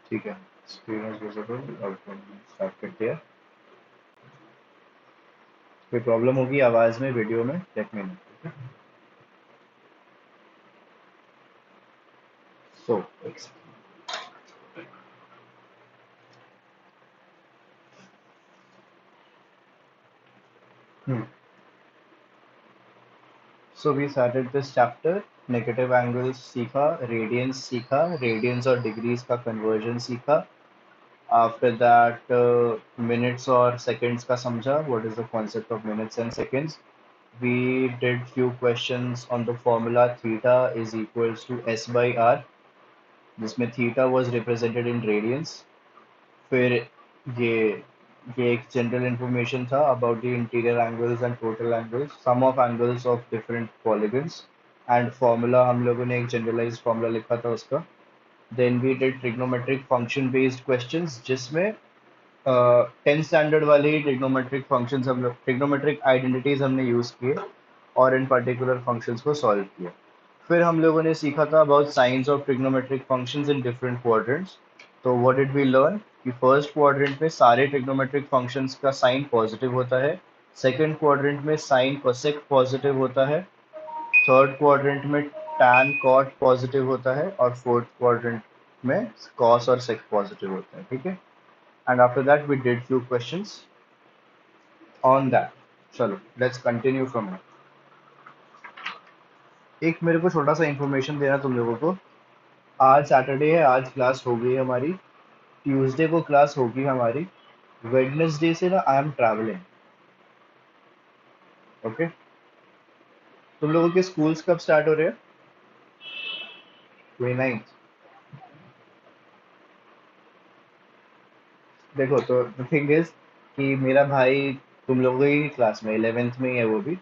ठीक है, screen is visible. अब हम स्टार्ट करते हैं। कोई प्रॉब्लम होगी आवाज में, वीडियो में, let me know. So so we started this chapter. Negative angles सीखा, रेडियंस सीखा, रेडियंस और डिग्रीज का कन्वर्जन सीखा। आफ्टर दैट मिनट्स और सेकंड्स का समझा, what is the concept of minutes and seconds. We did few questions on the formula theta is equals to s by r, जिसमें theta was represented in radians. फिर ये ये एक general information था about the interior angles and total angles, sum of angles of different polygons and formula. हम लोगों ने एक जनरलाइज्ड फार्मूला लिखा था उसका। Then we did trigonometric function based questions, जिसमें 10 स्टैंडर्ड वाले ही ट्रिग्नोमेट्रिक फंक्शंस हम लोग, ट्रिग्नोमेट्रिक आइडेंटिटीज हमने यूज किए और इन पर्टिकुलर फंक्शंस को सॉल्व किया। फिर हम लोगों ने सीखा था about science of trigonometric functions in different quadrants. तो व्हाट डिड वी लर्न कि फर्स्ट क्वाड्रेंट में सारे ट्रिग्नोमेट्रिक फंक्शंस का साइन पॉजिटिव होता है, सेकंड क्वाड्रेंट में साइन कोसेक पॉजिटिव होता है, थर्ड क्वाड्रेंट में टैन कॉट पॉजिटिव होता है और फोर्थ क्वाड्रेंट में कॉस और सेक पॉजिटिव होता है। ठीक है, and after that we did few questions on that. चलो लेट्स कंटिन्यू फ्रॉम। एक मेरे को छोटा सा इंफॉर्मेशन देना तुम लोगों को। आज सैटरडे है, आज क्लास हो गई हमारी। ट्यूसडे को क्लास होगी हमारी। वेडनेसडे से ना आई एम ट्रैवलिंग। ओके, तुम लोगों के स्कूल्स कब स्टार्ट हो रहे हैं? 29th। देखो तो द थिंग इज कि मेरा भाई तुम लोगों की क्लास में 11th में ही है वो भी।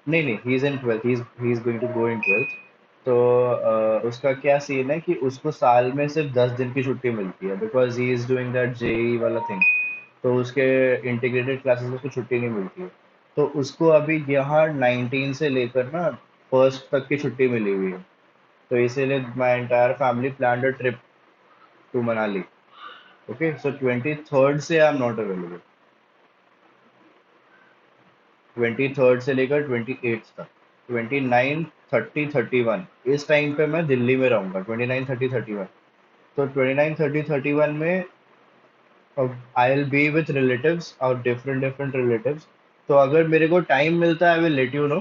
नहीं नहीं, he is in 12th, he is going to go in 12th। तो उसका क्या सीन है कि उसको साल में सिर्फ 10 दिन की छुट्टी मिलती है, because he is doing that JEE वाला थिंग। तो उसके इंटीग्रेटेड क्लासेस में उसको छुट्टी नहीं मिलती है। तो उसको अभी यहाँ 19 से लेकर ना फर्स्ट तक की छुट्टी मिली हुई है। तो इसीलिए my entire family plan a trip to Manali. Okay, so 23rd से I am not available. 23rd से लेकर 28th तक, 29, 30, 31, इस टाइम पे मैं दिल्ली में रहूंगा। 29, 30, 31। तो 29, 30, 31 में I will be with relatives और डिफरेंट डिफरेंट रिलेटिव्स। तो अगर मेरे को टाइम मिलता है I will let you know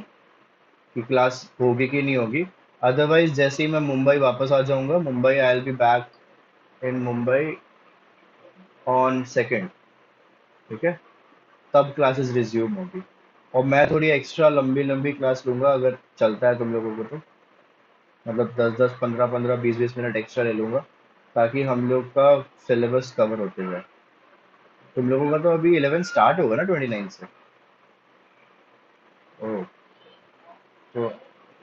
कि क्लास होगी कि नहीं होगी। अदरवाइज जैसे ही मैं मुंबई वापस आ जाऊंगा, Mumbai I will be back in Mumbai on second. ठीक है, तब क्लासेस रिज्यूम होगी। और मैं थोड़ी एक्स्ट्रा लंबी लंबी क्लास लूंगा अगर चलता है तुम लोगों को तो। मतलब 10-10, 15-15, 20-20 मिनट एक्स्ट्रा ले लूंगा, ताकि हम लोग का सिलेबस कवर होते जाए। तुम लोगों का तो अभी 11 स्टार्ट होगा ना 29 से? ओह, तो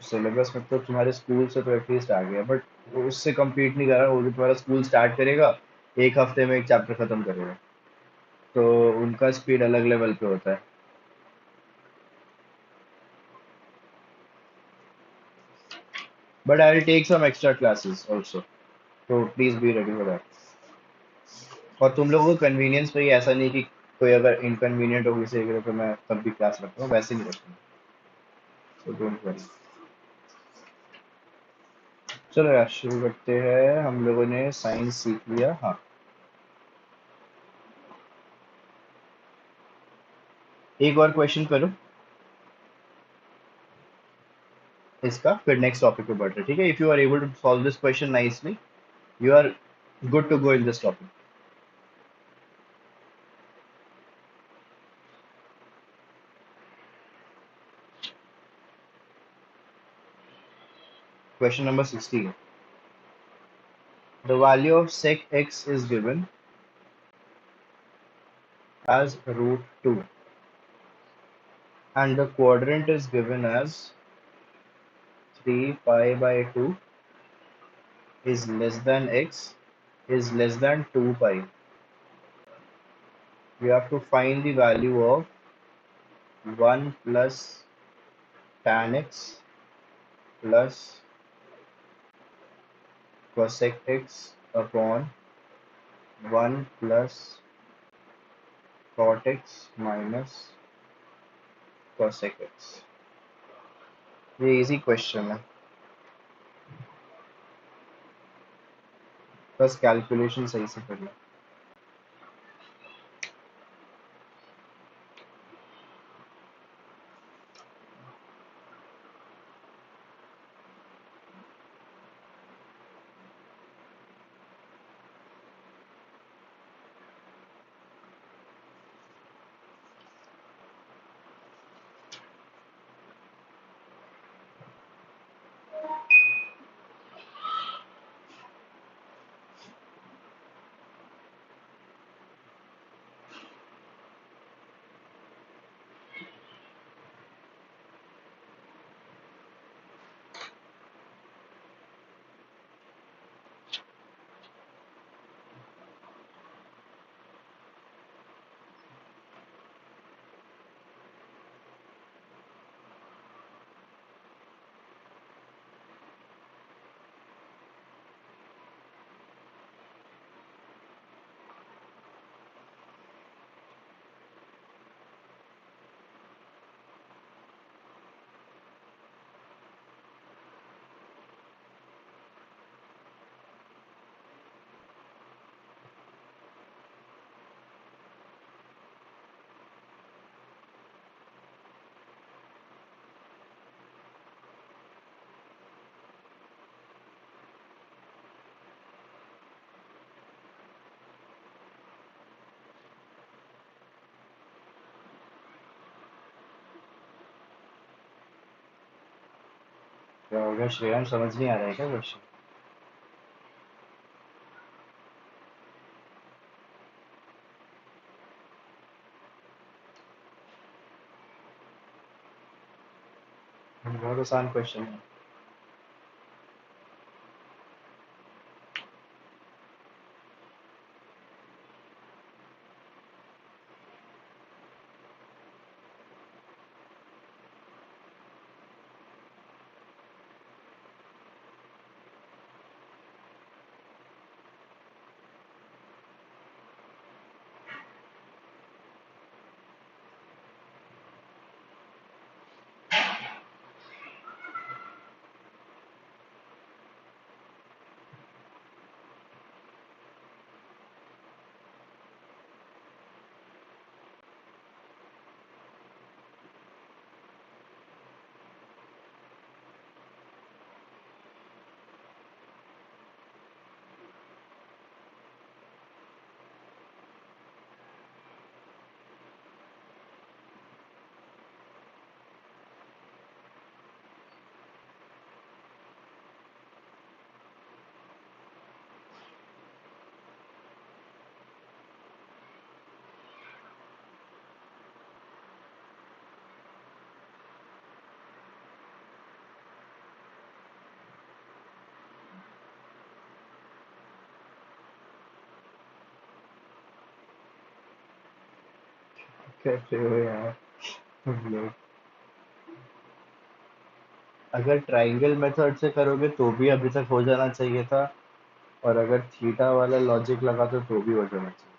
सिलेबस में तो तुम्हारे स्कूल से तो एटलीस्ट आ गया, बट उससे compete नहीं कर रहा। वो भी तुम्हारा स्कूल स्टार्ट करेगा, एक हफ्ते में एक चैप्टर खत्म करेगा। तो उनका स्पीड अलग लेवल पे होता है। But I will take some extra classes also, तो please be ready for that. और तुम लोगों को कन्वीनियंस पे ही, ऐसा नहीं कि कोई अगर इनकन्वीनियंट हो किसी के लिए तो मैं तब भी क्लास रखता हूँ, वैसे नहीं रखूँगा। So don't worry. चलो यार शुरू करते हैं। हम लोगों ने साइंस सीख लिया। हाँ, एक और क्वेश्चन करो इसका, फिर नेक्स्ट टॉपिक पे बढ़ते हैं। ठीक है, if you are able to solve this question nicely, you are good to go in this topic. Question number 16। The value of sec x is given as root 2 and the quadrant is given as 3 pi by 2 is less than x is less than 2 pi. We have to find the value of 1 plus tan x plus cosec x upon one plus cot x minus cosec x। ये easy question है, बस calculation सही से करना। क्या हो गया श्रेयांश, समझ नहीं आ रहा है क्या क्वेश्चन? बहुत आसान क्वेश्चन है। कैसे हो यार तुम लोग? अगर ट्राइंगल मेथड से करोगे तो भी अभी तक हो जाना चाहिए था, और अगर थीटा वाला लॉजिक लगाते तो भी हो जाना चाहिए।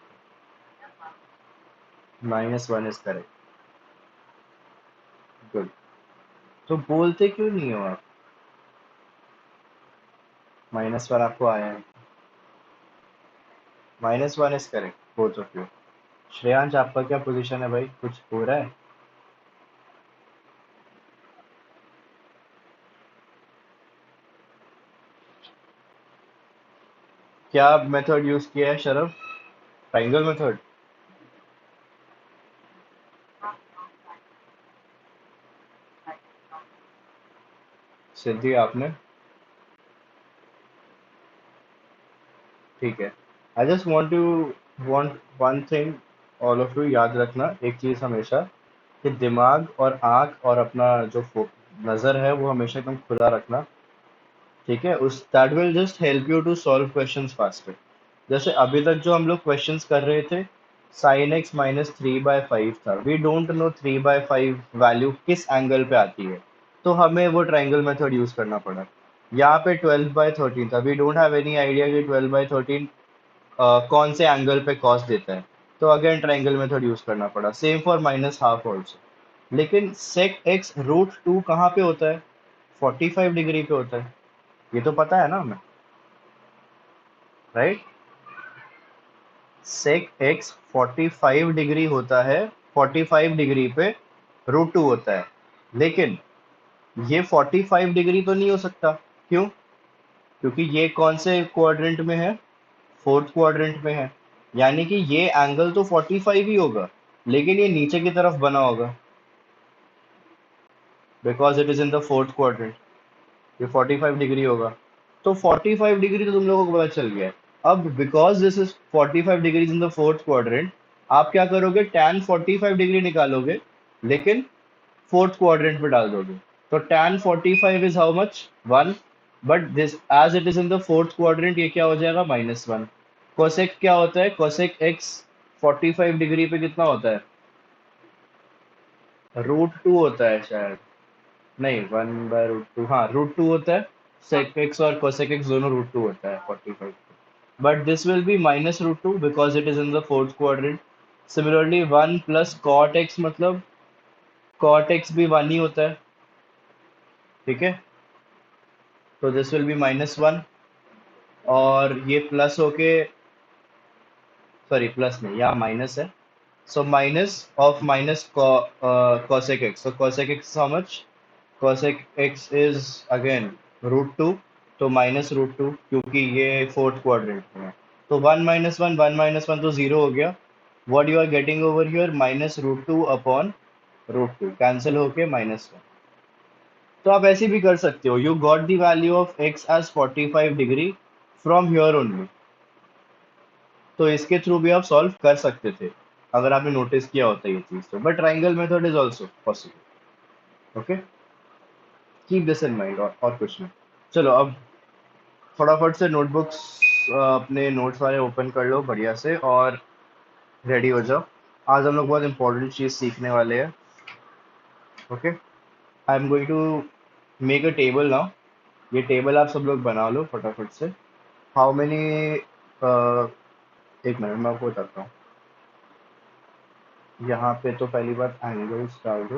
-1 इज करेक्ट। गुड। तो बोलते क्यों नहीं हो आप? -1 आपको आया है। -1 is correct both of you. Shreyansh, आपका क्या पोजीशन है भाई, कुछ हो रहा है? क्या मेथड यूज किया है शरभ? Triangle method? सिद्धि आपने? ठीक है। I just want one thing, all of you याद रखना एक चीज हमेशा, कि दिमाग और आंख और अपना जो नजर है वो हमेशा एकदम खुला रखना। ठीक है, उस that will just help you to solve questions faster. जैसे अभी तक जो हम लोग क्वेश्चंस कर रहे थे, साइन एक्स -3/5 था, वी डोंट नो 3/5 वैल्यू किस एंगल पे आती है, तो हमें वो ट्रायंगल मेथड यूज करना पड़ा। यहाँ पे 12/13 था, we don't have any idea कि 12/13 कौन से एंगल पे कॉस देता है। तो अगेन ट्रायंगल मेथड यूज करना पड़ा, same for minus half also. लेकिन सेक एक्स रूट टू कहाँ पे होता है? 45 डिग्री पे होता है, ये तो पता है ना हमें, राइट? सेक एक्स 45 डिग्री होता है, 45 डिग्री पे रूट टू होता है। लेकिन ये 45 डिग्री तो नहीं हो सकता। क्यों? क्योंकि ये कौन से क्वाड्रेंट में है? फोर्थ क्वाड्रेंट में है। यानी कि ये एंगल तो 45 ही होगा, लेकिन ये नीचे की तरफ बना होगा, because it is in the fourth quadrant. ये 45 डिग्री होगा। तो 45 डिग्री तो तुम लोगों को पता चल गया है। अब because this is 45 degrees in the fourth quadrant, आप क्या करोगे? tan 45 डिग्री निकालोगे, लेकिन फोर्थ क्वाड्रेंट में डाल दोगे। तो tan 45 is how much? 1। But this as it is in the fourth quadrant, ये क्या हो जाएगा? -1। कोसेक क्या होता है? कोसेक एक्स 45 डिग्री पे कितना होता है? √2 होता है शायद। नहीं, 1/√2, हाँ √2 होता है। सेक एक्स और कोसेक एक्स दोनों √2 होता है 45। But this will be -√2 because it is in the fourth quadrant. Similarly 1 plus cot x, मतलब कॉट एक्स भी 1 ही होता है। ठीक है, तो दिस विल बी -1। और ये प्लस होके, सॉरी प्लस नहीं, यहाँ माइनस है। So minus of minus cosec x, so cosec x is how much? cosec x is again √2, तो -√2, क्योंकि ये फोर्थ क्वाड्रेंट में है। तो 1 - 1, 1 - 1 तो जीरो हो गया। What you are getting over here? -√2 upon √2, cancel होके -1। तो आप ऐसे भी कर सकते हो, you got the value of x as 45 degree from here only. तो इसके थ्रू भी आप सॉल्व कर सकते थे, अगर आपने नोटिस किया होता ये चीज तो। But triangle method is also possible. Okay, keep this in mind, और कुछ नहीं। चलो अब फटाफट से नोटबुक्स, अपने नोट्स वाले ओपन कर लो बढ़िया से, और रेडी हो जाओ। आज हम लोग बहुत इंपॉर्टेंट चीज सीखने वाले हैं। Okay, I am going to make a table now. ये टेबल आप सब लोग बना लो फटाफट से। हाउ मेनी, एक मिनट मैं आपको बताता हूँ। यहाँ पे तो पहली बात एंगल्स डाल दो,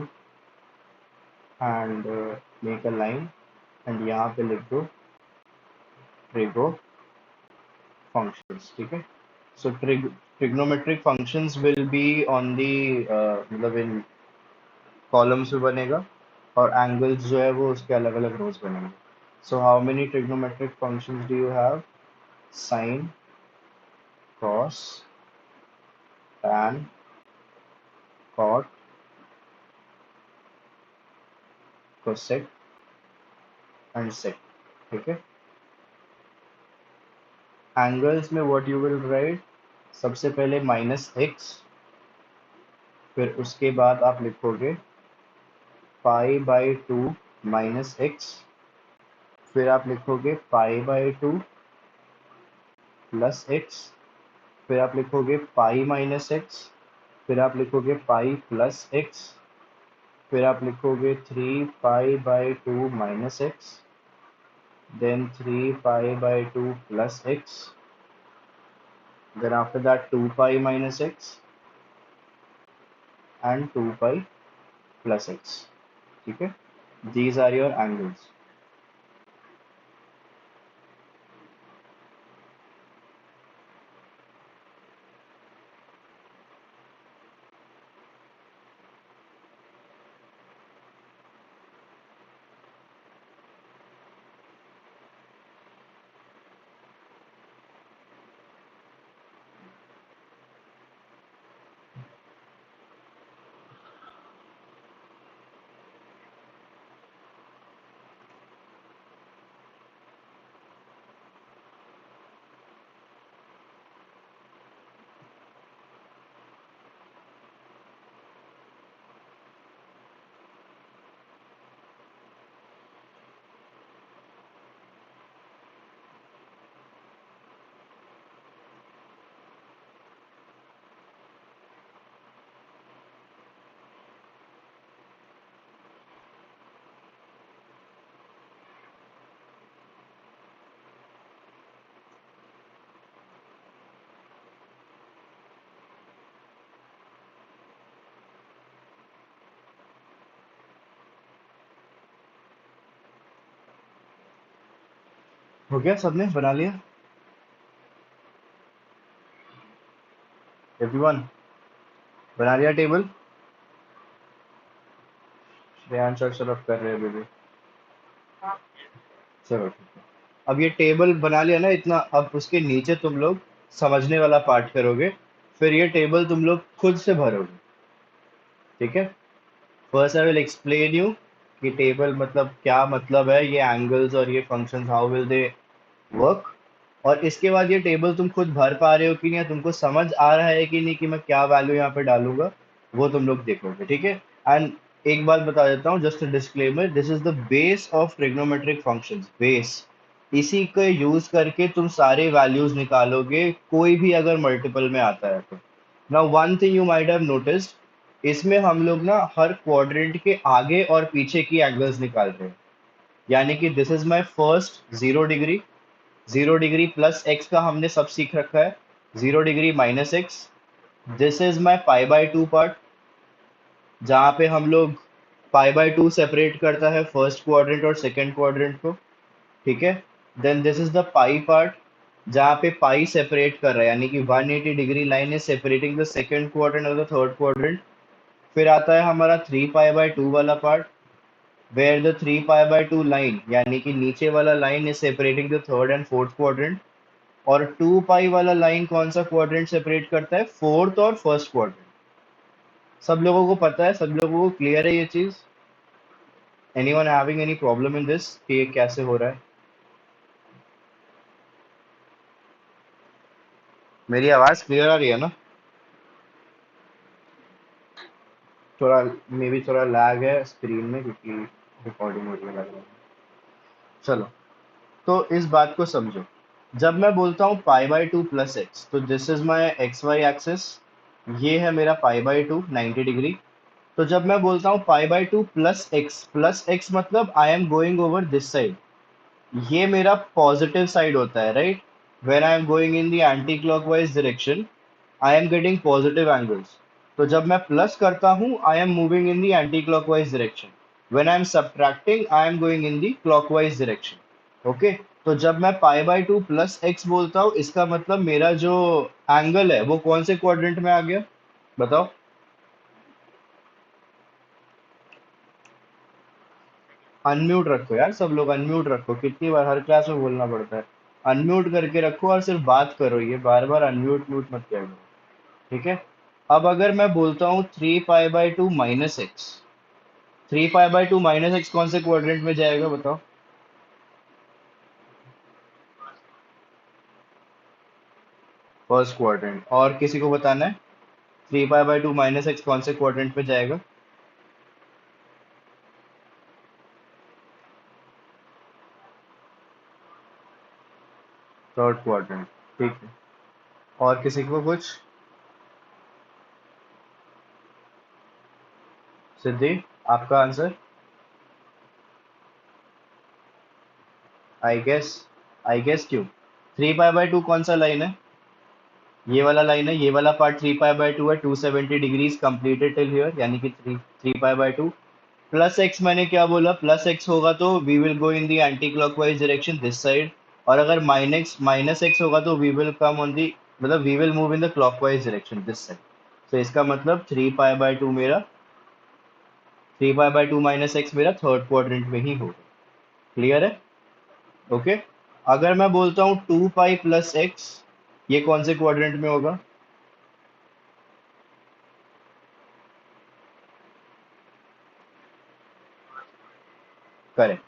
and make a line, and यहाँ पे लिख दो ट्रिगो फंक्शंस। ठीक है, so trigonometric functions will be on the, मतलब इन कॉलम्स में बनेगा, और एंगल्स जो है वो उसके अलग अलग रोज बनेंगे। So how many trigonometric functions do you have? Sine, cos, tan, cot, cosec and sec। ठीक है, एंगल्स में व्हाट यू विल राइट? सबसे पहले -x, फिर उसके बाद आप लिखोगे π/2 -x, फिर आप लिखोगे π/2 प्लस x, फिर आप लिखोगे π - x, फिर आप लिखोगे पाई प्लस x, फिर आप लिखोगे 3π/2 -x, then 3π/2 plus x, then after that 2π minus x and 2π plus x। ठीक है, these are your angles। हो गया, सबने बना लिया? एवरीवन बना लिया टेबल? श्रेयांश अक्षर कर रहे हैं बेबी। चलो ठीक है। अब ये टेबल बना लिया ना इतना, अब उसके नीचे तुम लोग समझने वाला पार्ट करोगे, फिर ये टेबल तुम लोग खुद से भरोगे। ठीक है? First I will explain you कि टेबल मतलब क्या, मतलब है ये एंगल्स और ये functions, how will they work. और इसके बाद ये टेबल तुम खुद भर पा रहे हो कि नहीं, या तुमको समझ आ रहा है कि नहीं कि मैं क्या वैल्यू यहाँ पे डालूंगा, वो तुम लोग देखोगे। ठीक है? एंड एक बात बता देता हूँ, just disclaimer, this is the base of trigonometric functions, base. इसी को यूज करके तुम सारे वैल्यूज निकालोगे, कोई भी अगर मल्टीपल में आता है तो। Now one thing you might have noticed, इसमें हम लोग ना हर क्वाड्रेंट के आगे और पीछे की एंगल्स निकाल रहे हैं। यानी कि this is my first 0 degree, 0 degree plus x का हमने सब सीख रखा है, 0 degree minus x. This is my पाई/2 पार्ट, जहाँ पे हम लोग पाई/2 सेपरेट करता है फर्स्ट क्वाड्रेंट और सेकंड क्वाड्रेंट को। ठीक है? Then this is the pi part, जहाँ पे पाई सेपरेट कर रहा है, यानी कि 180 degree line is separating the second quadrant और द थर्ड क्वाड्रेंट। फिर आता है हमारा 3 पाई/2 वाला पार्ट, वेयर द 3 पाई/2 लाइन, यानी कि नीचे वाला line is separating the third and fourth quadrant. और 2 पाई वाला लाइन कौन सा क्वाड्रेंट सेपरेट करता है? फोर्थ और फर्स्ट क्वाड्रेंट। सब लोगों को पता है, सब लोगों को क्लियर है ये चीज? Anyone having any problem in this कि ये कैसे हो रहा है? मेरी आवाज क्लियर आ रही है ना? थोड़ा मे भी थोड़ा लैग है स्क्रीन में, क्योंकि रिकॉर्डिंग हो रही है लग रहा है। चलो, तो इस बात को समझो। जब मैं बोलता हूँ पाई/2 प्लस एक्स, तो this is my x y axis, ये है मेरा पाई/2 90 डिग्री। तो जब मैं बोलता हूँ पाई/2 प्लस एक्स मतलब आई am going over this side, ये मेरा पॉजिटिव साइड होता है, right? When I am going in the anti clockwise direction, I am getting positive angles. तो जब मैं प्लस करता हूँ, I am moving in the anti clockwise direction. When I am subtracting, I am going in the clockwise direction. Okay? तो जब मैं पाई/2 plus x बोलता हूँ, इसका मतलब मेरा जो एंगल है वो कौन से क्वाड्रेंट में आ गया, बताओ? अनम्यूट रखो यार, सब लोग अनम्यूट रखो, कितनी बार हर क्लास में बोलना पड़ता है। अनम्यूट करके रखो और सिर्फ बात करो, ये बार बार अनम्यूट म्यूट मत किया करो। ठीक है? अब अगर मैं बोलता हूँ 3 पाई/2 माइनस एक्स, 3 पाई/2 माइनस एक्स कौन से क्वाड्रेंट में जाएगा, बताओ? First quadrant. और किसी को बताना है 3 पाई/2 माइनस एक्स कौन से क्वाड्रेंट में जाएगा? Third quadrant. ठीक है। और किसी को कुछ? सिद्धि, आपका आंसर? आई गेस क्यों? 3 पाई/2 कौन सा लाइन है? ये वाला लाइन है, ये वाला पार्ट 3 पाई/2 है, 270 डिग्रीज कंप्लीटेड टिल हियर, यानी कि three pi by two. Plus x, मैंने क्या बोला? प्लस एक्स होगा तो we will go in the anti clockwise direction this side. और अगर माइनस माइनस एक्स होगा तो we will come on the, मतलब we will move in the clockwise direction this side. तो इसका मतलब 3 पाई/2 मेरा, 3 पाई/2 माइनस एक्स मेरा थर्ड क्वाड्रेंट में ही होगा। क्लियर है? ओके? अगर मैं बोलता हूँ 2 पाई प्लस एक्स, ये कौन से क्वाड्रेंट में होगा? करेक्ट।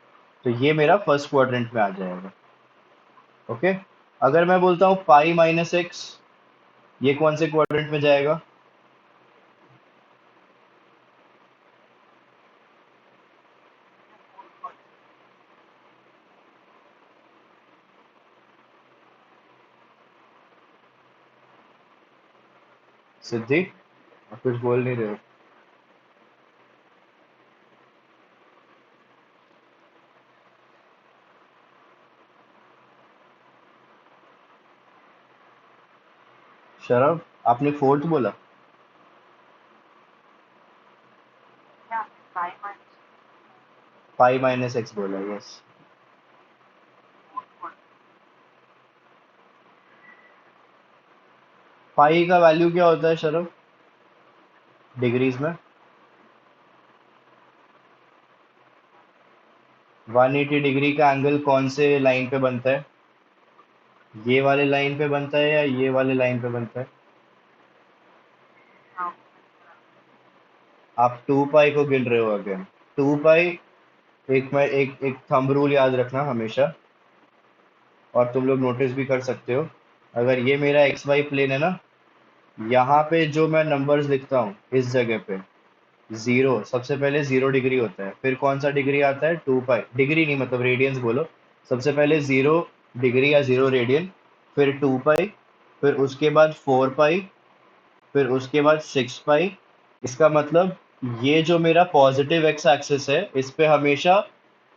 तो ये मेरा फर्स्ट क्वाड्रेंट में आ जाएगा। ओके? अगर मैं बोलता हूँ पाई माइनस एक्स, ये कौन से क्वाड्रेंट में जाएगा? सिद्धि, आप कुछ बोल नहीं रहे हो? शरभ, आपने फोर्थ बोला? पाई माइनस एक्स बोला, यस। पाई का वैल्यू क्या होता है शरम, डिग्रीज में? 180 डिग्री का एंगल कौन से लाइन पे बनता है? ये वाले लाइन पे बनता है या ये वाले लाइन पे बनता है? आप 2 पाई को गिन रहे हो अगेन। 2 पाई, एक थंब रूल याद रखना हमेशा, और तुम लोग नोटिस भी कर सकते हो। अगर ये मेरा एक्स वाई प्लेन है ना, यहाँ पे जो मैं नंबर्स लिखता हूँ इस जगह पे, जीरो, सबसे पहले 0 डिग्री होता है, फिर कौन सा डिग्री आता है? 2 पाई, डिग्री नहीं मतलब रेडियंस बोलो। सबसे पहले 0 डिग्री या 0 रेडियन, फिर 2 पाई, फिर उसके बाद 4 पाई, फिर उसके बाद 6 पाई। इसका मतलब ये जो मेरा पॉजिटिव एक्स एक्सिस है, इस पे हमेशा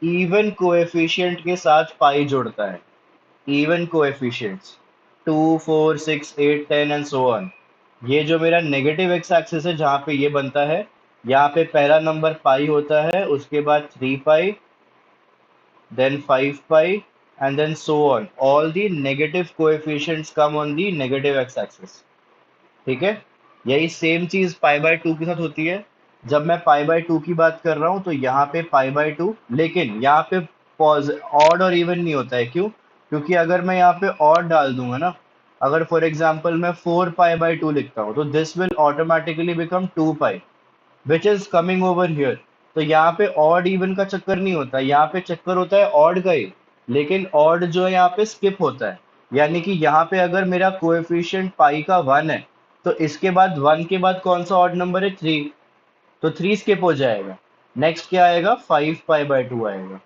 इवन कोएफिशिएंट के साथ पाई जुड़ता है। Even coefficients, 2, 4, 6, 8, 10 and so on. ये जो मेरा नेगेटिव एक्स एक्सिस है जहाँ पे ये बनता है, यहाँ पे पहला नंबर पाई होता है, उसके बाद 3 pi, then 5 pi, and then so on. All the negative coefficients come on the negative x axis. ठीक है? यही सेम चीज पाई बाय टू के साथ होती है। जब मैं पाई बाय टू की बात कर रहा हूं तो यहाँ पे पाई बाय टू, लेकिन यहाँ पे पॉज ऑड और इवन नहीं होता है। क्यों? क्योंकि अगर मैं यहाँ पे ऑड डाल दूंगा ना, अगर फॉर एग्जाम्पल मैं 4 पाई बाय टू लिखता हूँ, तो this will automatically become 2 pi, which is coming over here. तो यहाँ पे ऑड इवन का चक्कर नहीं होता, यहाँ पे चक्कर होता है ऑड का ही। लेकिन ऑड जो है यहाँ पे स्किप होता है। यानी कि यहाँ पे अगर मेरा कोएफिशिएंट पाई का 1 है, तो इसके बाद 1 के बाद कौन सा ऑड नंबर है? 3। तो 3 स्किप हो जाएगा। नेक्स्ट क्या आएगा? 5 पाई बाय टू आएगा।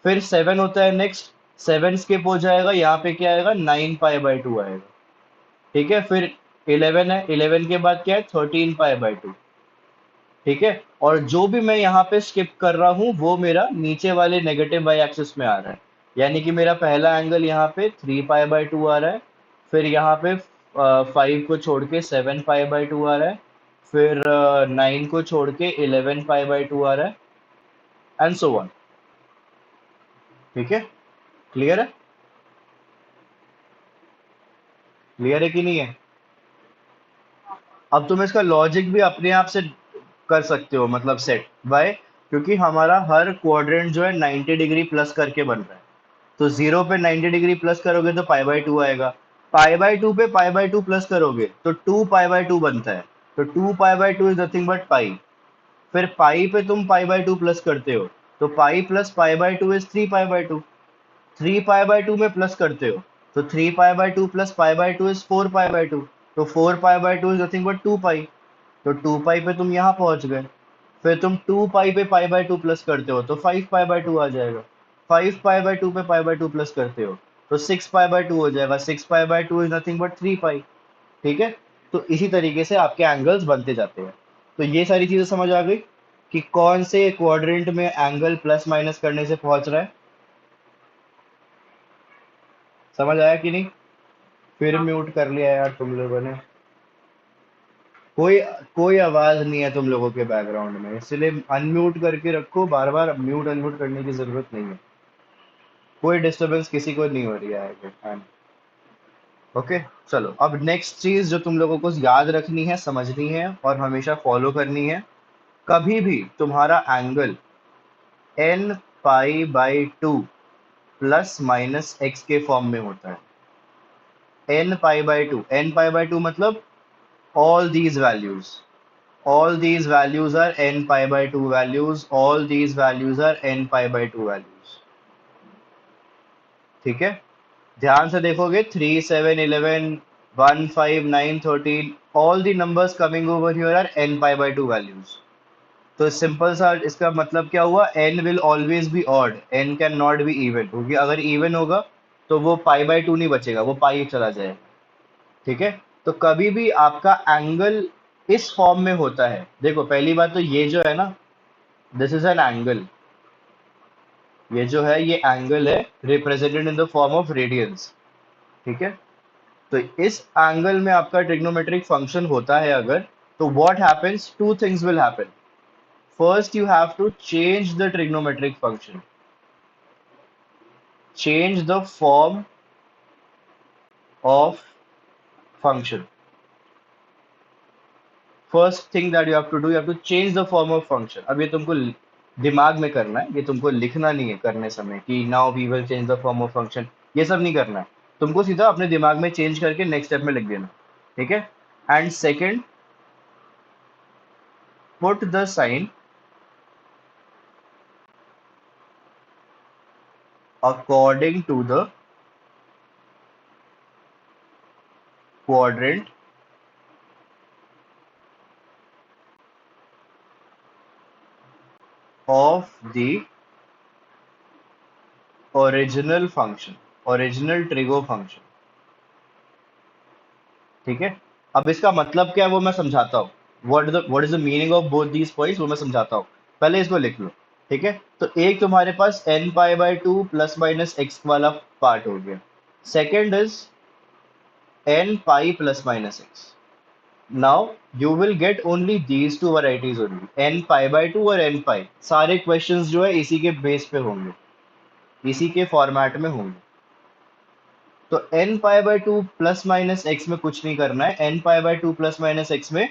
फिर 7 होता है नेक्स्ट, 7 स्किप हो जाएगा, यहाँ पे क्या आएगा? 9 पाई बाय टू आएगा। ठीक है? फिर 11 है, 11 के बाद क्या है? 13 पाई बाय टू। ठीक है? और जो भी मैं यहाँ पे स्किप कर रहा हूँ वो मेरा नीचे वाले नेगेटिव वाई एक्सिस में आ रहा है। यानी कि मेरा पहला एंगल यहाँ पे 3 पाई बाय टू आ रहा है, फिर यहाँ पे 5 को छोड़ के 7 पाई बाय टू आ रहा है, फिर 9 को छोड़ के 11 पाई बाय टू आ रहा है, एंड सो ऑन। ठीक है? क्लियर है? क्लियर है कि नहीं है? अब तुम इसका लॉजिक भी अपने आप से कर सकते हो, मतलब सेट बाय, क्योंकि हमारा हर क्वाड्रेंट जो है 90 डिग्री प्लस करके बन रहा है। तो 0 पे 90 डिग्री प्लस करोगे तो पाई बाय टू आएगा। पाई बाय टू पे पाई बाय टू प्लस करोगे तो 2 पाई बाय टू बनता है। तो 2 पाई by two is nothing but पाई। फिर पाई पे तुम पाई बाय टू प्लस करते हो, तो pi plus pi by two is 3 pi by to. 3 pi by to में प्लस करते हो, तो 3 पाई by two plus pi by two is 4 pi by to. तो 4 पाई by two is nothing but 2 पाई। तो 2 पाई पे तुम यहाँ पहुंच गए। फिर तुम 2 पाई पे पाई बाय टू प्लस करते हो तो 5 पाई बाय टू आ जाएगा। 5 पाई बाय टू पे पाई बाय टू प्लस करते हो तो 6 पाई बाय टू हो जाएगा। 6 पाई by two is nothing but 3 पाई। ठीक है? तो इसी तरीके से आपके एंगल्स बनते जाते हैं। तो ये सारी चीजें समझ आ गई कि कौन से क्वाड्रेंट में एंगल प्लस माइनस करने से पहुंच रहा है। समझ आया कि नहीं? फिर म्यूट कर लिया यार तुम लोगों ने। कोई कोई आवाज नहीं है तुम लोगों के बैकग्राउंड में, इसलिए अनम्यूट करके रखो। बार बार म्यूट अनम्यूट करने की जरूरत नहीं है। कोई डिस्टरबेंस किसी को नहीं हो रही है। ओके, चलो अब नेक्स्ट चीज जो तुम लोगों को याद रखनी है, समझनी है और हमेशा फॉलो करनी है। कभी भी तुम्हारा angle n pi by two plus minus x के फॉर्म में होता है। एन पाई बाई टू मतलब all these values, all these values are n pi by 2 values, all these values are n pi by 2 values। ठीक है? ध्यान से देखोगे, 3, 7, 11, 1, 5, 9, 13, all the numbers coming over here are n pi by 2 values। तो simple सा इसका मतलब क्या हुआ? n will always be odd, n can not be even, क्योंकि अगर इवन होगा तो वो पाई बाय टू नहीं बचेगा, वो पाई चला जाएगा। ठीक है? तो कभी भी आपका एंगल इस फॉर्म में होता है। देखो, पहली बात तो ये जो है ना, दिस इज एन एंगल। ये जो है ये एंगल है, represented in the form of radians. ठीक है? तो इस एंगल में आपका ट्रिग्नोमेट्रिक फंक्शन होता है अगर, तो what happens? Two things will happen. First, you have to change the trigonometric function, change the form of function. First thing that you have to do, you have to change the form of function. अब ये तुमको दिमाग में करना है, ये तुमको लिखना नहीं है करने समय कि now we will change the form of function. ये सब नहीं करना है, तुमको सीधा अपने दिमाग में चेंज करके नेक्स्ट स्टेप में लिख देना। ठीक है। And second, put the sine according to the quadrant of the original function, original trigo function. ठीक है। अब इसका मतलब क्या है वो मैं समझाता हूँ। What is the meaning of both these points वो मैं समझाता हूँ। पहले इसको लिख लो। ठीक है। तो एक तुम्हारे पास n pi by two plus minus x वाला पार्ट हो गया। Second is n pi plus minus x. Now you will get only these two varieties only, n pi by two और एन पाई। सारे क्वेश्चंस जो है इसी के base पे होंगे, इसी के फॉर्मेट में होंगे। तो n pi by two plus minus x में कुछ नहीं करना है। N pi by two plus minus x में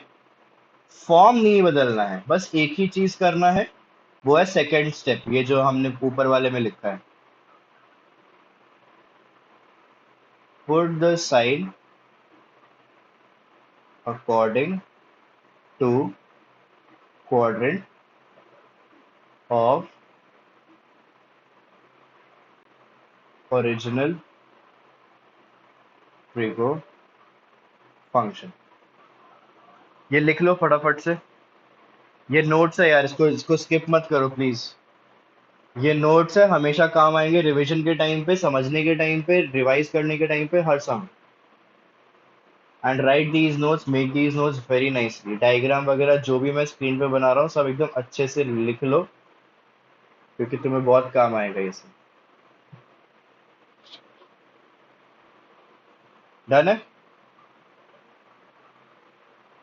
फॉर्म नहीं बदलना है, बस एक ही चीज करना है, वो है सेकेंड स्टेप, ये जो हमने ऊपर वाले में लिखा है। Put the sine according to quadrant of original trigo function. ये लिख लो फटाफट से। ये नोट्स है यार, इसको इसको स्किप मत करो प्लीज। ये नोट्स है, हमेशा काम आएंगे रिवीजन के टाइम पे, समझने के टाइम पे, रिवाइज करने के टाइम पे, हर समय। And right these notes, make these notes very nicely. Diagram वगैरह जो भी मैं स्क्रीन पे बना रहा हूँ सब एकदम अच्छे से लिख लो, क्योंकि तुम्हें बहुत काम आएगा ये सब। डन है।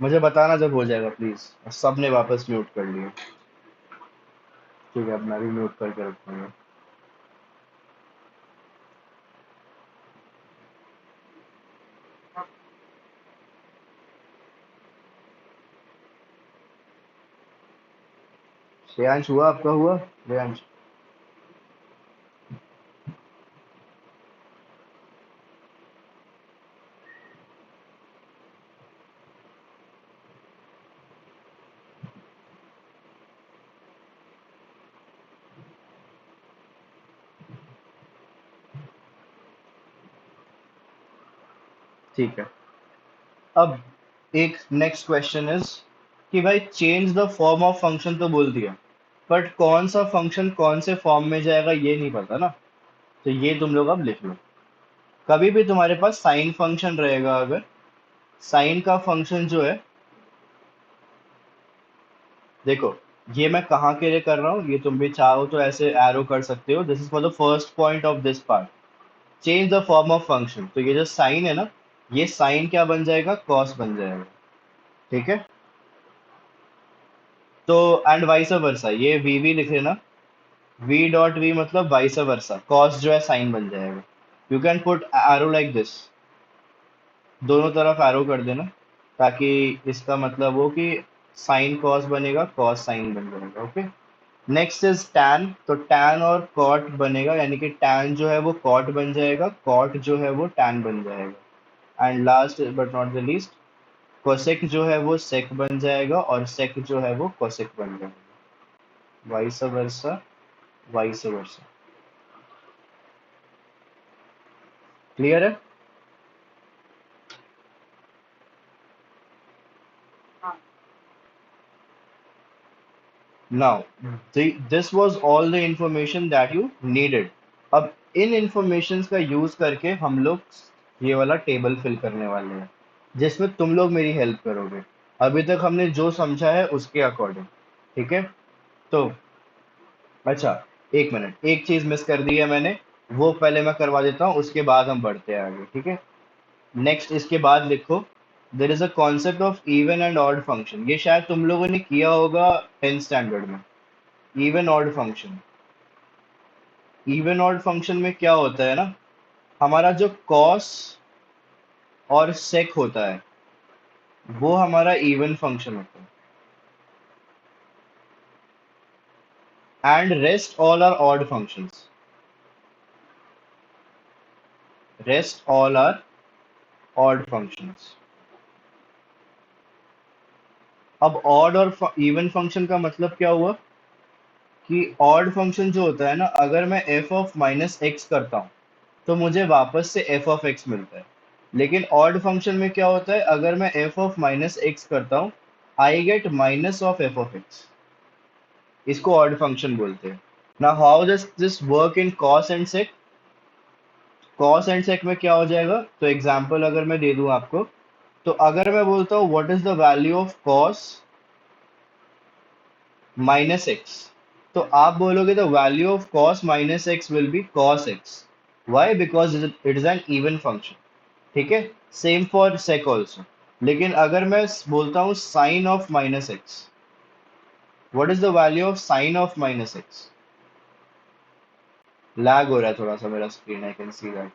मुझे बताना जब हो जाएगा प्लीज। सबने वापस म्यूट कर लिया। ठीक है, अब मैं भी म्यूट करके रखूंगा। श्रेयांश हुआ? आपका हुआ श्रेयांश? ठीक है। अब एक नेक्स्ट क्वेश्चन इज कि भाई change the form of function तो बोल दिया, बट कौन सा फंक्शन कौन से फॉर्म में जाएगा ये नहीं पता ना। तो ये तुम लोग अब लिख लो। कभी भी तुम्हारे पास साइन फंक्शन रहेगा, अगर साइन का फंक्शन जो है, देखो ये मैं कहाँ के लिए कर रहा हूँ, ये तुम भी चाहो तो ऐसे एरो कर सकते हो। This is for the first point of this part, change the form of function. तो ये जो साइन है ना, ये साइन क्या बन जाएगा, कॉस बन जाएगा। ठीक है। तो एंड वाइस वर्सा, ये वी वी लिख लेना। वी डॉट वी मतलब वाइस वर्सा, कॉस जो है साइन बन जाएगा। You can put arrow like this, दोनों तरफ एरो कर देना, ताकि इसका मतलब हो कि साइन कॉस बनेगा, कॉस साइन बन जाएगा। ओके। Next is tan. तो टैन और कॉट बनेगा, यानी कि टैन जो है वो कॉट बन जाएगा, कॉट जो है वो टैन बन जाएगा। And last but not the least, cosec जो है वो सेक बन जाएगा, और सेक जो है वो कोसेक बन जाएगा। Vice versa, vice versa. Clear है? Now this was all the information that you needed. अब इन इंफॉर्मेशन का यूज करके हम लोग ये वाला टेबल फिल करने वाले हैं, जिसमें तुम लोग मेरी हेल्प करोगे। अभी तक हमने जो समझा है उसके अकॉर्डिंग। ठीक है। तो अच्छा, एक मिनट, एक चीज मिस कर दी है मैंने, वो पहले मैं करवा देता हूँ, उसके बाद हम बढ़ते हैं आगे। ठीक है। नेक्स्ट इसके बाद लिखो, there is a concept of even and odd function. ये शायद तुम लोगों ने किया होगा 10th स्टैंडर्ड में। Even odd function, even odd function में क्या होता है ना, हमारा जो कॉस और सेक होता है, वो हमारा इवन फंक्शन होता है and rest all are odd functions. Rest all are odd functions. अब ऑड और इवन फंक्शन का मतलब क्या हुआ कि ऑड फंक्शन जो होता है ना, अगर मैं एफ ऑफ माइनस एक्स करता हूँ तो मुझे वापस से एफ ऑफ एक्स मिलता है। लेकिन ऑड फंक्शन में क्या होता है, अगर मैं एफ ऑफ माइनस एक्स करता हूँ I get minus of f of x. इसको ऑड फंक्शन बोलते हैं। ना how does this work in cos and sec? Cos and sec में क्या हो जाएगा, तो एग्जांपल अगर मैं दे दूं आपको, तो अगर मैं बोलता हूँ what is the value of cos minus x, तो आप बोलोगे the value of cos minus x will be cos x. Why? Because it is an even function. ठीक है, सेम फॉर सेक ऑल्सो। लेकिन अगर मैं बोलता हूँ sine of minus x, what is the value of sine of minus x? Lag हो रहा है थोड़ा सा मेरा screen, I can see that.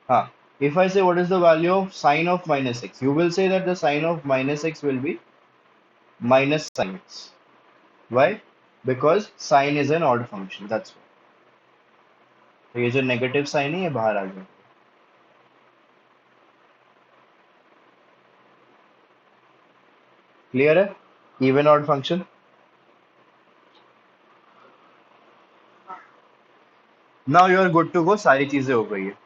हाँ, if I say what is the value of sine of minus x, you will say that the sine of minus x will be minus sin x. Why? Because sine is an odd function, that's why. तो ये जो negative sign है ये बाहर आ गया। Clear है? Even odd function. Now you are good to go, सारी चीजें हो गई है।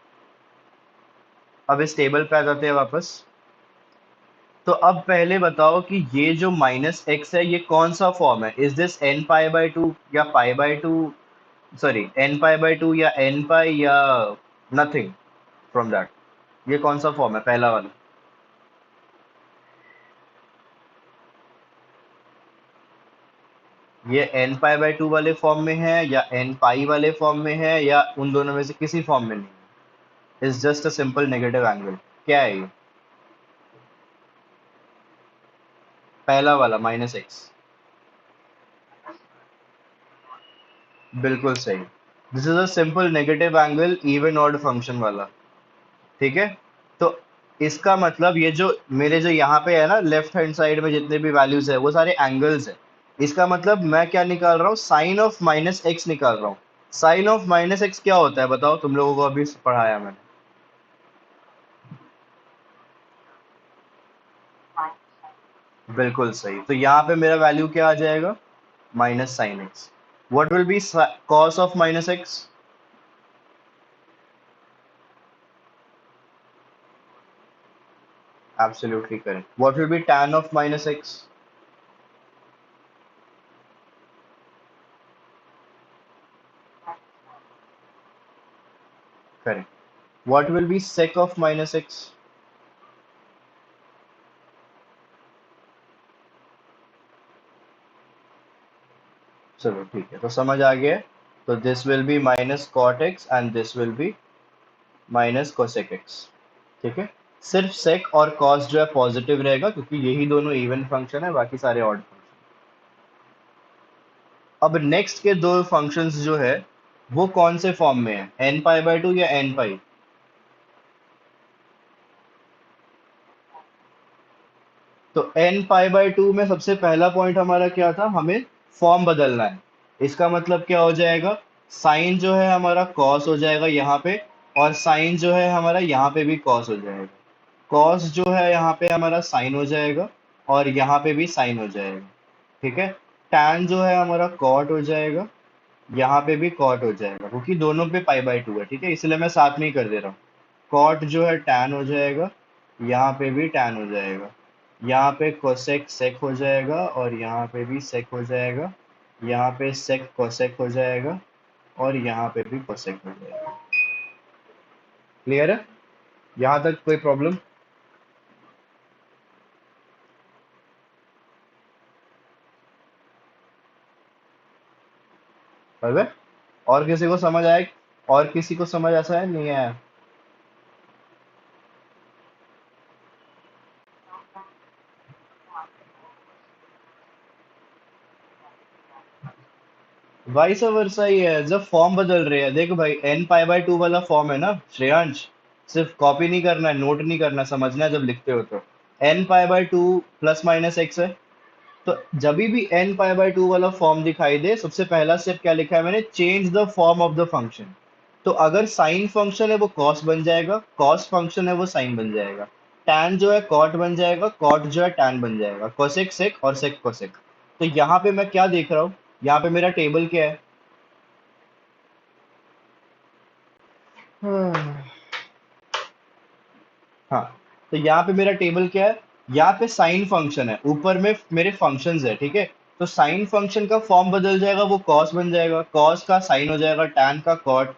अब इस टेबल पे आ जाते हैं वापस। तो अब पहले बताओ कि ये जो माइनस एक्स है ये कौन सा फॉर्म है? Is this n pi by two या pi by two, sorry n pi by two या एन पाई या नथिंग फ्रॉम दैट? ये कौन सा फॉर्म है पहला वाला? ये एन पाई बाई टू वाले फॉर्म में है या एन पाई वाले फॉर्म में है या उन दोनों में से किसी फॉर्म में नहीं है? It's just a simple negative angle. क्या है ये? पहला वाला माइनस एक्स। बिल्कुल सही। This is a simple negative angle even odd function वाला। ठीक है, तो इसका मतलब ये जो मेरे जो यहाँ पे है ना लेफ्ट हैंड साइड में जितने भी वैल्यूज है वो सारे एंगल्स है। इसका मतलब मैं क्या निकाल रहा हूँ, साइन ऑफ माइनस एक्स निकाल रहा हूँ। साइन ऑफ माइनस एक्स क्या होता है बताओ, तुम लोगों को अभी पढ़ाया मैंने। बिल्कुल सही, तो यहाँ पे मेरा वैल्यू क्या आ जाएगा, minus sine x. What will be cos of minus x? Absolutely correct. What will be tan of minus x? Correct. What will be sec of minus x? चलो ठीक है, तो समझ आ गया। तो this will be minus cot x and this will be minus cosec x. ठीक है, सिर्फ sec और cos जो है पॉजिटिव रहेगा क्योंकि यही दोनों इवन फंक्शन है, बाकी सारे ऑड फंक्शन। अब नेक्स्ट के दो फंक्शंस जो है वो कौन से फॉर्म में है, एन पाई बाई टू या एन पाई? तो एन पाई बाई टू में सबसे पहला पॉइंट हमारा क्या था, हमें फॉर्म बदलना है। इसका मतलब क्या हो जाएगा, साइन जो है हमारा कॉस हो जाएगा यहाँ पे, और साइन जो है हमारा यहाँ पे भी कॉस हो जाएगा। कॉस जो है यहाँ पे हमारा साइन हो जाएगा और यहाँ पे भी साइन हो जाएगा। ठीक है, टैन जो है हमारा कॉट हो जाएगा, यहाँ पे भी कॉट हो जाएगा क्योंकि दोनों पे पाई बाई टू है। ठीक है, इसलिए मैं साथ में ही कर दे रहा हूँ। कॉट जो है टैन हो जाएगा, यहाँ पे भी टैन हो जाएगा, यहाँ पे कोसेक सेक हो जाएगा और यहाँ पे भी सेक हो जाएगा, यहाँ पे सेक कोसेक हो जाएगा और यहाँ पे भी कोसेक हो जाएगा। क्लियर है? यहाँ तक कोई प्रॉब्लम? अगर और किसी को समझ आए, और किसी को समझ ऐसा है नहीं आया? वाइस वर्सा ही है, जब फॉर्म बदल रहे हैं। देख भाई, एन पाई बाई टू वाला फॉर्म है ना श्रेयांश, सिर्फ कॉपी नहीं करना है, नोट नहीं करना, समझना है जब लिखते हो तो। N pi by two plus minus x है। तो जब भी एन पाई बाय टू वाला फॉर्म दिखाई दे, सबसे पहला स्टेप क्या लिखा है मैंने, change the form of the function. तो अगर साइन फंक्शन है वो कॉस बन जाएगा, कॉस फंक्शन है वो साइन बन जाएगा, टैन जो है कॉट बन जाएगा, कॉट जो है टैन बन जाएगा, कोसेक सेक और सेक कोसेक। तो यहाँ पे मैं क्या देख रहा हूँ, यहाँ पे मेरा टेबल क्या है। हाँ, तो यहाँ पे मेरा टेबल क्या है, यहाँ पे साइन फंक्शन है, ऊपर में मेरे फंक्शंस है, ठीक है। तो साइन फंक्शन का फॉर्म बदल जाएगा, वो कॉस बन जाएगा, कॉस का साइन हो जाएगा, टैन का कॉट,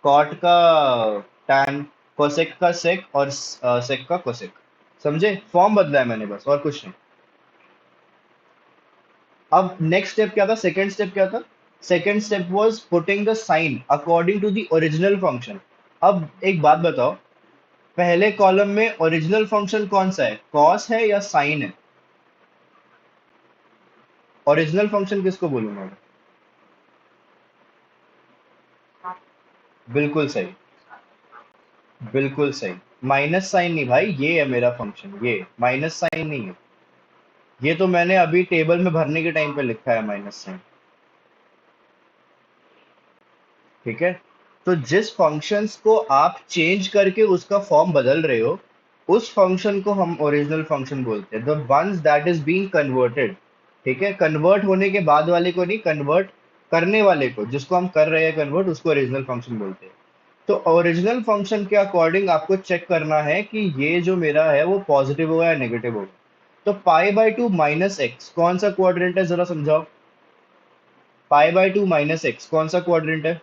कॉट का टैन, कोसेक का सेक और सेक का कोसेक। समझे, फॉर्म बदला है मैंने बस, और कुछ नहीं। अब नेक्स्ट स्टेप क्या था, सेकंड स्टेप क्या था, second step was putting the sine according to the original function. अब एक बात बताओ, पहले कॉलम में ओरिजिनल फंक्शन कौन सा है, कॉस है या साइन है? ओरिजिनल फंक्शन किसको बोलूंगा मैं? बिल्कुल सही, बिल्कुल सही। माइनस साइन नहीं भाई, ये है मेरा फंक्शन, ये माइनस साइन नहीं है। ये तो मैंने अभी टेबल में भरने के टाइम पे लिखा है माइनस साइन। ठीक है। तो जिस फंक्शंस को आप चेंज करके उसका फॉर्म बदल रहे हो, उस फंक्शन को हम ओरिजिनल फंक्शन बोलते हैं, the ones that is being converted. ठीक है, कन्वर्ट होने के बाद वाले को नहीं, कन्वर्ट करने वाले को, जिसको हम कर रहे हैं कन्वर्ट, उसको ओरिजिनल फंक्शन बोलते हैं। तो ओरिजिनल फंक्शन के अकॉर्डिंग आपको चेक करना है कि ये जो मेरा है वो पॉजिटिव होगा या नेगेटिव होगा। तो पाई बाय टू माइनस एक्स कौन सा क्वाड्रेंट है, जरा समझाओ। पाई बाय टू माइनस एक्स कौन सा क्वाड्रेंट है?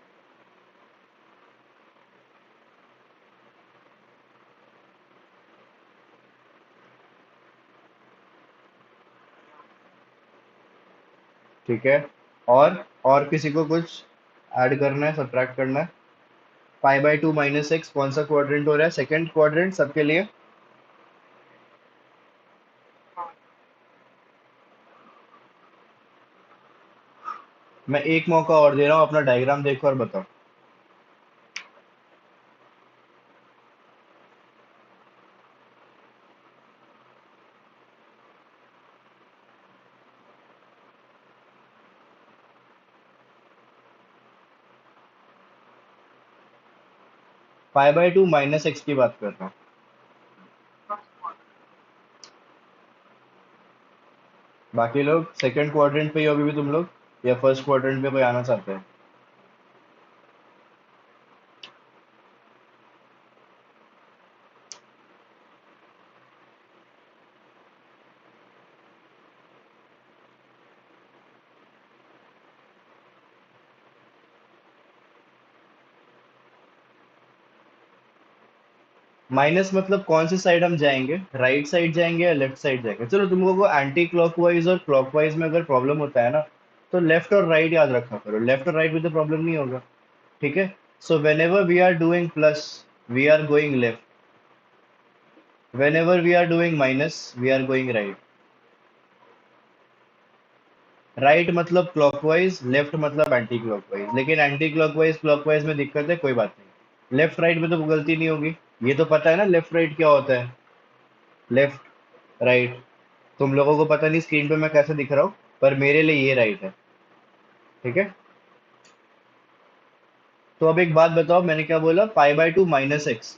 ठीक है। और किसी को कुछ ऐड करना है, सब्ट्रैक्ट करना है? पाई बाय टू माइनस एक्स कौन सा क्वाड्रेंट हो रहा है, सेकंड क्वाड्रेंट सबके लिए? मैं एक मौका और दे रहा हूँ, अपना डायग्राम देखो और बताओ। पाई बाय टू माइनस एक्स की बात कर रहा हूँ। बाकी लोग सेकंड क्वाड्रेंट पे ही हो अभी भी तुम लोग, या फर्स्ट क्वाड्रेंट पे कोई आना चाहते हैं? माइनस मतलब कौन सी साइड हम जाएंगे, राइट साइड जाएंगे या लेफ्ट साइड जाएंगे? चलो, तुम लोगों को एंटी क्लॉकवाइज और क्लॉकवाइज में अगर प्रॉब्लम होता है ना, तो लेफ्ट और राइट याद रखा करो, लेफ्ट और राइट में तो प्रॉब्लम नहीं होगा। ठीक है। So whenever we are doing plus, we are going left, whenever we are doing minus, we are going right. Right मतलब क्लॉकवाइज, लेफ्ट मतलब एंटी क्लॉकवाइज, लेकिन एंटी क्लॉकवाइज क्लॉकवाइज में दिक्कत है, कोई बात नहीं, लेफ्ट राइट में तो गलती नहीं होगी। ये तो पता है ना लेफ्ट राइट क्या होता है, लेफ्ट राइट। तुम लोगों को पता नहीं स्क्रीन पे मैं कैसे दिख रहा हूँ, पर मेरे लिए ये राइट है। ठीक है। तो अब एक बात बताओ, मैंने क्या बोला, पाई by two minus x,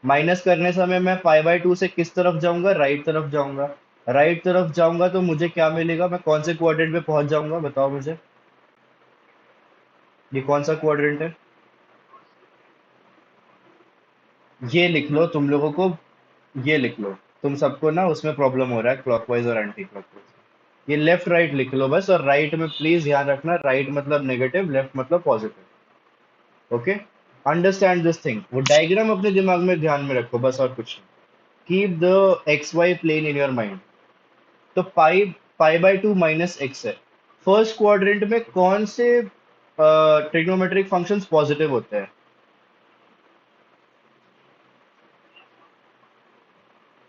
minus करने समय मैं पाई बाय टू से किस तरफ जाऊंगा, राइट तरफ जाऊंगा। राइट तरफ जाऊंगा तो मुझे क्या मिलेगा, मैं कौन से क्वाड्रेंट पे पहुंच जाऊंगा, बताओ मुझे। ये कौन सा क्वाड्रेंट है? ये लिख लो तुम लोगों को, ये लिख लो। तुम सबको ना उसमें प्रॉब्लम हो रहा है, क्लॉकवाइज और एंटी क्लॉकवाइज। ये लेफ्ट राइट लिख लो बस, और राइट में प्लीज ध्यान रखना, राइट मतलब नेगेटिव, लेफ्ट मतलब positive. Okay, understand this thing, वो डायग्राम अपने दिमाग में ध्यान में रखो बस, और कुछ नहीं। Keep the x y plane in your mind. तो pi, pi by two minus x है। फर्स्ट क्वाड्रेंट में कौन से ट्रिग्नोमेट्रिक फंक्शंस पॉजिटिव होते हैं?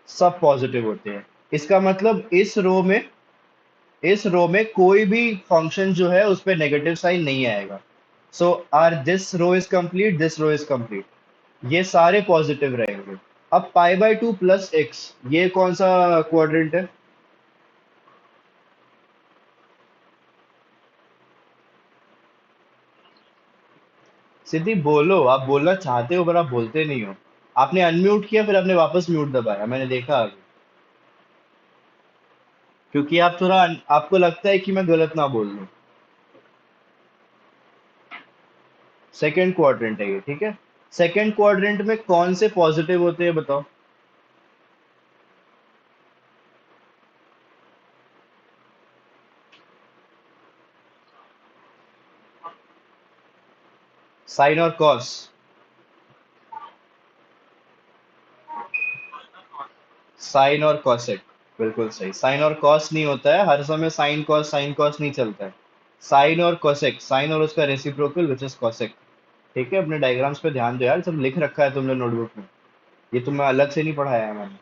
सब पॉजिटिव होते हैं। इसका मतलब इस रो में कोई भी फंक्शन जो है उस पे नेगेटिव साइन नहीं आएगा। So are this row is complete, this row is complete, ये सारे पॉजिटिव रहेंगे। अब पाई बाय 2 प्लस एक्स, ये कौन सा क्वाड्रेंट है? सिद्धि बोलो, आप बोलना चाहते हो पर आप बोलते नहीं हो। आपने अनम्यूट किया फिर आपने वापस म्यूट दबाया, मैंने देखा अभी। क्योंकि आप थोड़ा आपको लगता है कि मैं गलत ना बोल दूं। सेकंड क्वाड्रेंट है ये, ठीक है। सेकंड क्वाड्रेंट में कौन से पॉजिटिव होते हैं बताओ? साइन और कॉस। साइन और कॉसेक, बिल्कुल सही। साइन और कॉस नहीं होता है हर समय, साइन कॉस नहीं चलता है। साइन और कोसेक, साइन और उसका रेसिप्रोकल विच इज कोसेक। ठीक है, अपने डायग्राम्स पे ध्यान दो यार, सब लिख रखा है तुमने नोटबुक में। ये तुम्हें अलग से नहीं पढ़ाया है मैंने।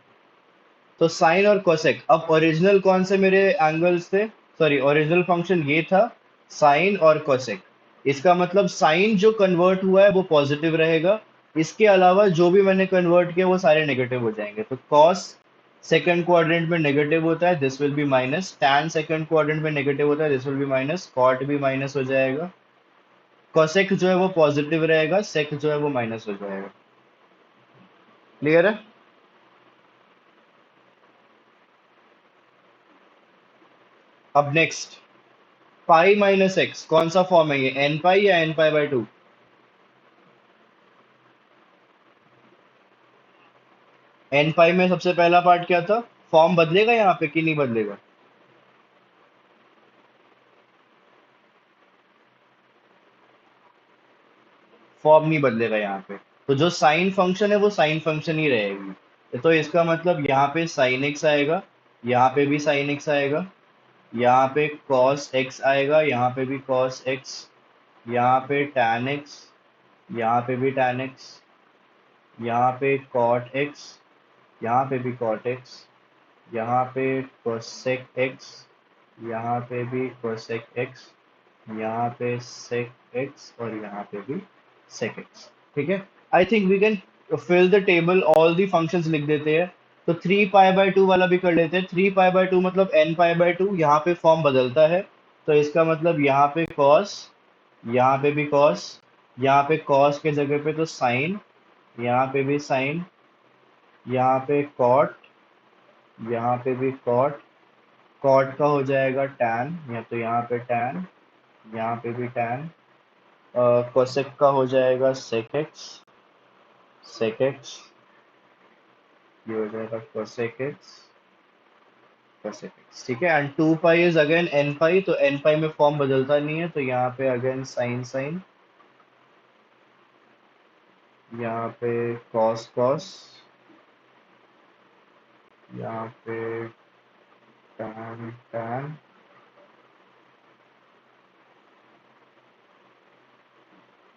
तो साइन और कोसेक, अब ओरिजिनल कौन से मेरे एंगल्स थे? सॉरी, ओरिजिनल फंक्शन ये था, साइन और कोसेक। इसका मतलब साइन जो कन्वर्ट हुआ है वो पॉजिटिव रहेगा, इसके अलावा जो भी मैंने कन्वर्ट किया वो सारे नेगेटिव हो जाएंगे। तो कॉस सेकंड क्वाड्रेंट में नेगेटिव होता है, this will be minus. Tan second quadrant में नेगेटिव होता है, this will be minus. Cot भी माइनस हो जाएगा। कोसेक जो है वो पॉजिटिव रहेगा, सेक जो है वो माइनस हो जाएगा। क्लियर है? अब नेक्स्ट, पाई माइनस एक्स कौन सा फॉर्म है ये, एन पाई या एन पाई बाय 2? एन पाई में सबसे पहला पार्ट क्या था? फॉर्म बदलेगा यहाँ पे कि नहीं बदलेगा? फॉर्म नहीं बदलेगा यहाँ पे। तो जो साइन फंक्शन है वो साइन फंक्शन ही रहेगी। तो इसका मतलब यहाँ पे साइन एक्स आएगा, यहाँ पे भी साइन एक्स आएगा, यहाँ पे कॉस एक्स आएगा, यहाँ पे भी कॉस एक्स, यहाँ पे टैन एक्स, यहाँ पे भी टैन एक्स, यहाँ पे कॉट एक्स, यहाँ पे भी कॉट एक्स, यहाँ पे कोसेक एक्स, यहाँ पे भी कोसेक एक्स, यहाँ पे सेक एक्स और यहाँ पे भी सेक एक्स। ठीक है, I think we can fill the table, all the functions लिख देते हैं। तो 3 पाई बाय 2 वाला भी कर लेते हैं। 3 पाई बाय 2 मतलब n पाई बाय 2, यहाँ पे फॉर्म बदलता है। तो इसका मतलब यहाँ पे कॉस, यहाँ पे भी कॉस, यहाँ पे कॉस के जगह पे तो साइन, यहाँ पे भी साइन, यहाँ पे कॉट, यहाँ पे भी कॉट, कॉट का हो जाएगा टैन, या तो यहाँ पे टैन, यहाँ पे भी टैन। कोसेक का हो जाएगा सेक एक्स, सेक एक्स, ये हो जाएगा कोसेक एक्स, कोसेक एक्स। ठीक है, and 2 pi is again n pi, तो एन पाई में फॉर्म बदलता नहीं है, तो यहाँ पे अगेन साइन साइन, यहाँ पे कॉस कॉस, यहाँ पे tan tan,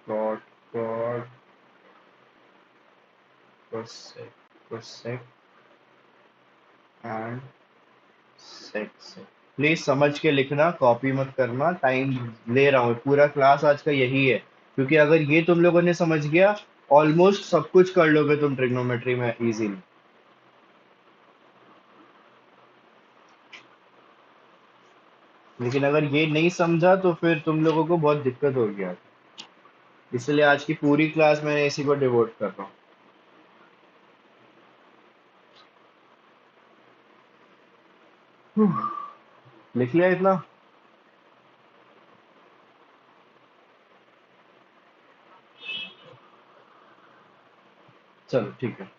cot cot, cosec cosec and sec sec. Please समझ के लिखना, कॉपी मत करना, टाइम ले रहा हूँ, पूरा क्लास आज का यही है। क्योंकि अगर ये तुम लोगों ने समझ गया, ऑलमोस्ट सब कुछ कर लोगे तुम ट्रिग्नोमेट्री में इजीली। लेकिन अगर ये नहीं समझा तो फिर तुम लोगों को बहुत दिक्कत होगी आज। इसलिए आज की पूरी क्लास मैंने इसी को डिवोट कर रहा हूँ। लिख लिया इतना? चलो ठीक है।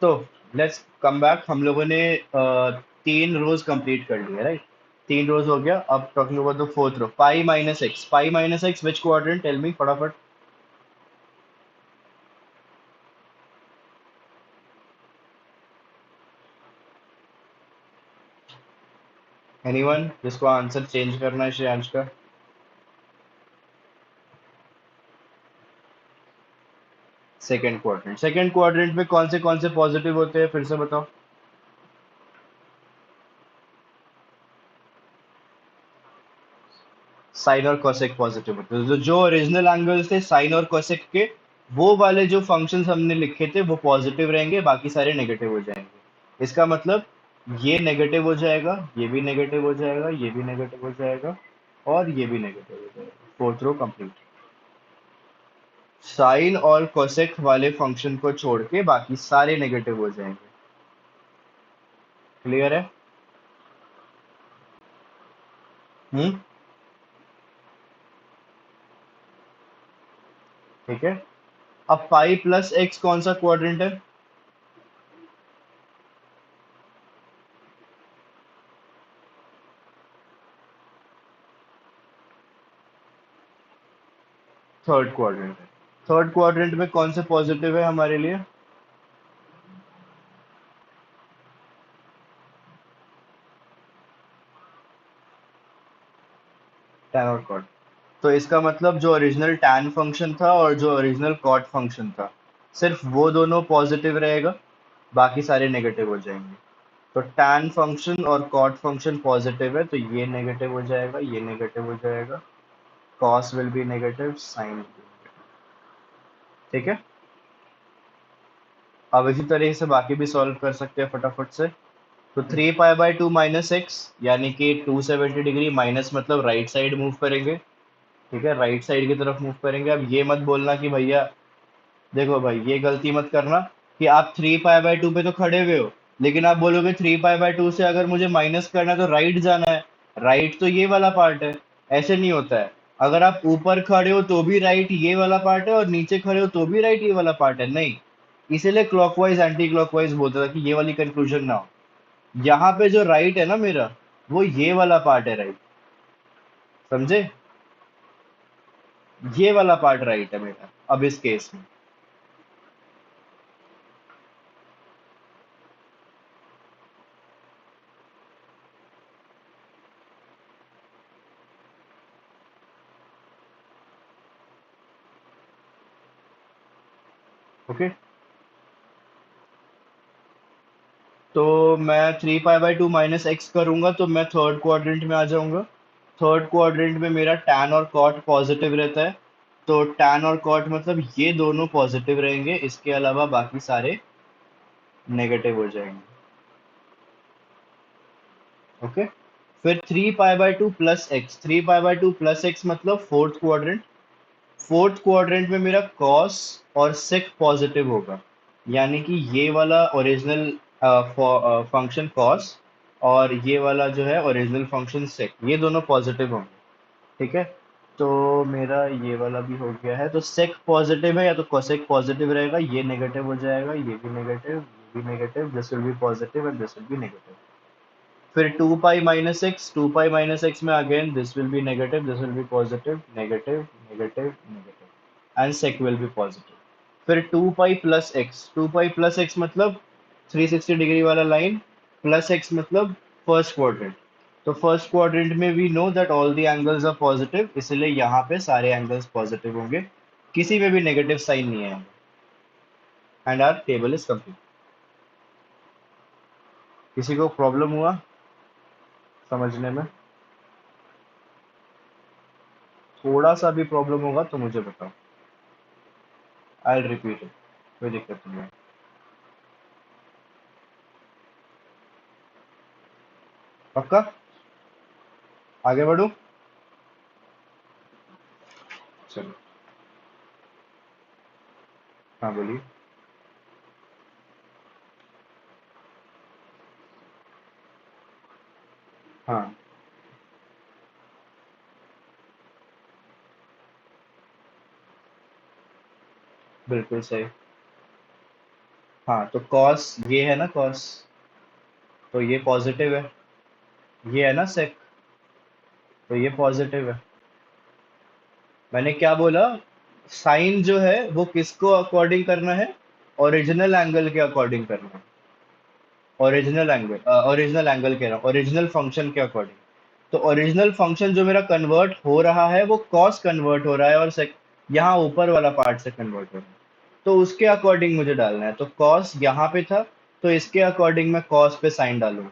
तो लेट्स कम बैक, हम लोगों ने 3 रोज कंप्लीट कर लिया, राइट? 3 रोज हो गया, अब talking about the fourth row, pi minus x. Pi minus x which quadrant, tell me फटाफट। एनीवन जिसको आंसर चेंज करना है श्रेयांश का? Second quadrant. सेकंड क्वाड्रेंट में कौन से पॉजिटिव होते हैं फिर से बताओ? साइन और कोसेक पॉजिटिव होते हैं। तो जो ओरिजिनल एंगल्स थे साइन और कोसेक के, वो वाले जो फंक्शंस हमने लिखे थे वो पॉजिटिव रहेंगे, बाकी सारे नेगेटिव हो जाएंगे। इसका मतलब ये नेगेटिव हो जाएगा, ये भी नेगेटिव हो जाएगा, ये भी नेगेटिव हो जाएगा, और ये भी नेगेटिव हो जाएगा। Fourth row complete. साइन और कोसेक वाले फंक्शन को छोड़ के बाकी सारे नेगेटिव हो जाएंगे। क्लियर है? हम्म। ठीक है। अब पाई प्लस एक्स कौन सा क्वाड्रेंट है? थर्ड क्वाड्रेंट है। थर्ड क्वाड्रेंट में कौन से पॉजिटिव है हमारे लिए? tan और cot। तो इसका मतलब जो ओरिजिनल tan फंक्शन था और जो ओरिजिनल cot फंक्शन था, सिर्फ वो दोनों पॉजिटिव रहेगा, बाकी सारे नेगेटिव हो जाएंगे। तो tan फंक्शन और cot फंक्शन पॉजिटिव है, तो ये नेगेटिव हो जाएगा, ये नेगेटिव हो जाएगा, cos will be negative, sin will be negative। ठीक है। अब इसी तरीके से बाकी भी सॉल्व कर सकते हैं फटाफट से। तो 3 पाई बाय 2 - x, यानी कि 270 डिग्री, माइनस मतलब राइट साइड मूव करेंगे। ठीक है, राइट साइड की तरफ मूव करेंगे। अब ये मत बोलना कि भैया, देखो भाई ये गलती मत करना कि आप 3 पाई बाय 2 पे तो खड़े हुए हो, लेकिन आप बोलोगे 3 पाई बाय 2 से अगर मुझे माइनस करना है तो राइट जाना है। राइट तो ये वाला पार्ट है। ऐसे नहीं होता है। अगर आप ऊपर खड़े हो तो भी राइट ये वाला पार्ट है, और नीचे खड़े हो तो भी राइट ये वाला पार्ट है, नहीं। इसीलिए क्लॉकवाइज एंटी क्लॉकवाइज बोलता था कि ये वाली कंक्लूजन ना हो। यहाँ पे जो राइट है ना मेरा, वो ये वाला पार्ट है राइट। समझे? ये वाला पार्ट राइट है मेरा अब इस केस में। ओके। तो मैं 3 पाई बाय 2 - x करूंगा तो मैं थर्ड क्वाड्रेंट में आ जाऊंगा। थर्ड क्वाड्रेंट में मेरा टैन और कॉट पॉजिटिव रहता है। तो टैन और कॉट मतलब ये दोनों पॉजिटिव रहेंगे, इसके अलावा बाकी सारे नेगेटिव हो जाएंगे। ओके। फिर 3 pi by 2 + x, 3 pi by 2 + x मतलब फोर्थ क्वाड्रेंट। फोर्थ क्वाड्रेंट में मेरा कॉस और सेक पॉजिटिव होगा, यानी कि ये वाला ओरिजिनल फंक्शन कॉस और ये वाला जो है ओरिजिनल फंक्शन सेक, ये दोनों पॉजिटिव होंगे। ठीक है। तो मेरा ये वाला भी हो गया है। तो सेक पॉजिटिव है या तो कोसेक पॉजिटिव रहेगा, ये नेगेटिव हो जाएगा, ये भी नेगेटिव, ये भी negative, this will be positive and this will be negative. फिर 2 पाई - x, 2 पाई - x में again this will be negative, this will be positive, negative, negative, negative, and sec will be positive. फिर 2 pi + x, 2 pi + x मतलब 360 degree वाला line, plus x मतलब first quadrant. तो first quadrant में we know that all the angles are positive, इसलिए यहाँ पे सारे एंगल्स पॉजिटिव होंगे, किसी में भी नेगेटिव साइन नहीं है। And our table is complete. किसी को प्रॉब्लम हुआ समझने में? थोड़ा सा भी प्रॉब्लम होगा तो मुझे बताओ, आई विल रिपीट इट, कोई दिक्कत नहीं है। पक्का? आगे बढ़ू? चलो। हाँ बोलिए। हाँ, बिल्कुल सही। हाँ, तो कॉस ये है ना, कॉस, तो ये पॉजिटिव है। ये है ना सेक, तो ये पॉजिटिव है। मैंने क्या बोला? साइन जो है वो किसको अकॉर्डिंग करना है? ओरिजिनल एंगल के अकॉर्डिंग करना है। ओरिजिनल एंगल कह रहा हूँ, ओरिजिनल फंक्शन के अकॉर्डिंग। तो ओरिजिनल फंक्शन जो मेरा कन्वर्ट हो रहा है वो कॉस कन्वर्ट हो रहा है, और यहाँ ऊपर वाला पार्ट से कन्वर्ट हो रहा है। तो उसके अकॉर्डिंग मुझे डालना है। तो कॉस यहाँ पे था, तो इसके अकॉर्डिंग मैं कॉस पे साइन डालूंगा।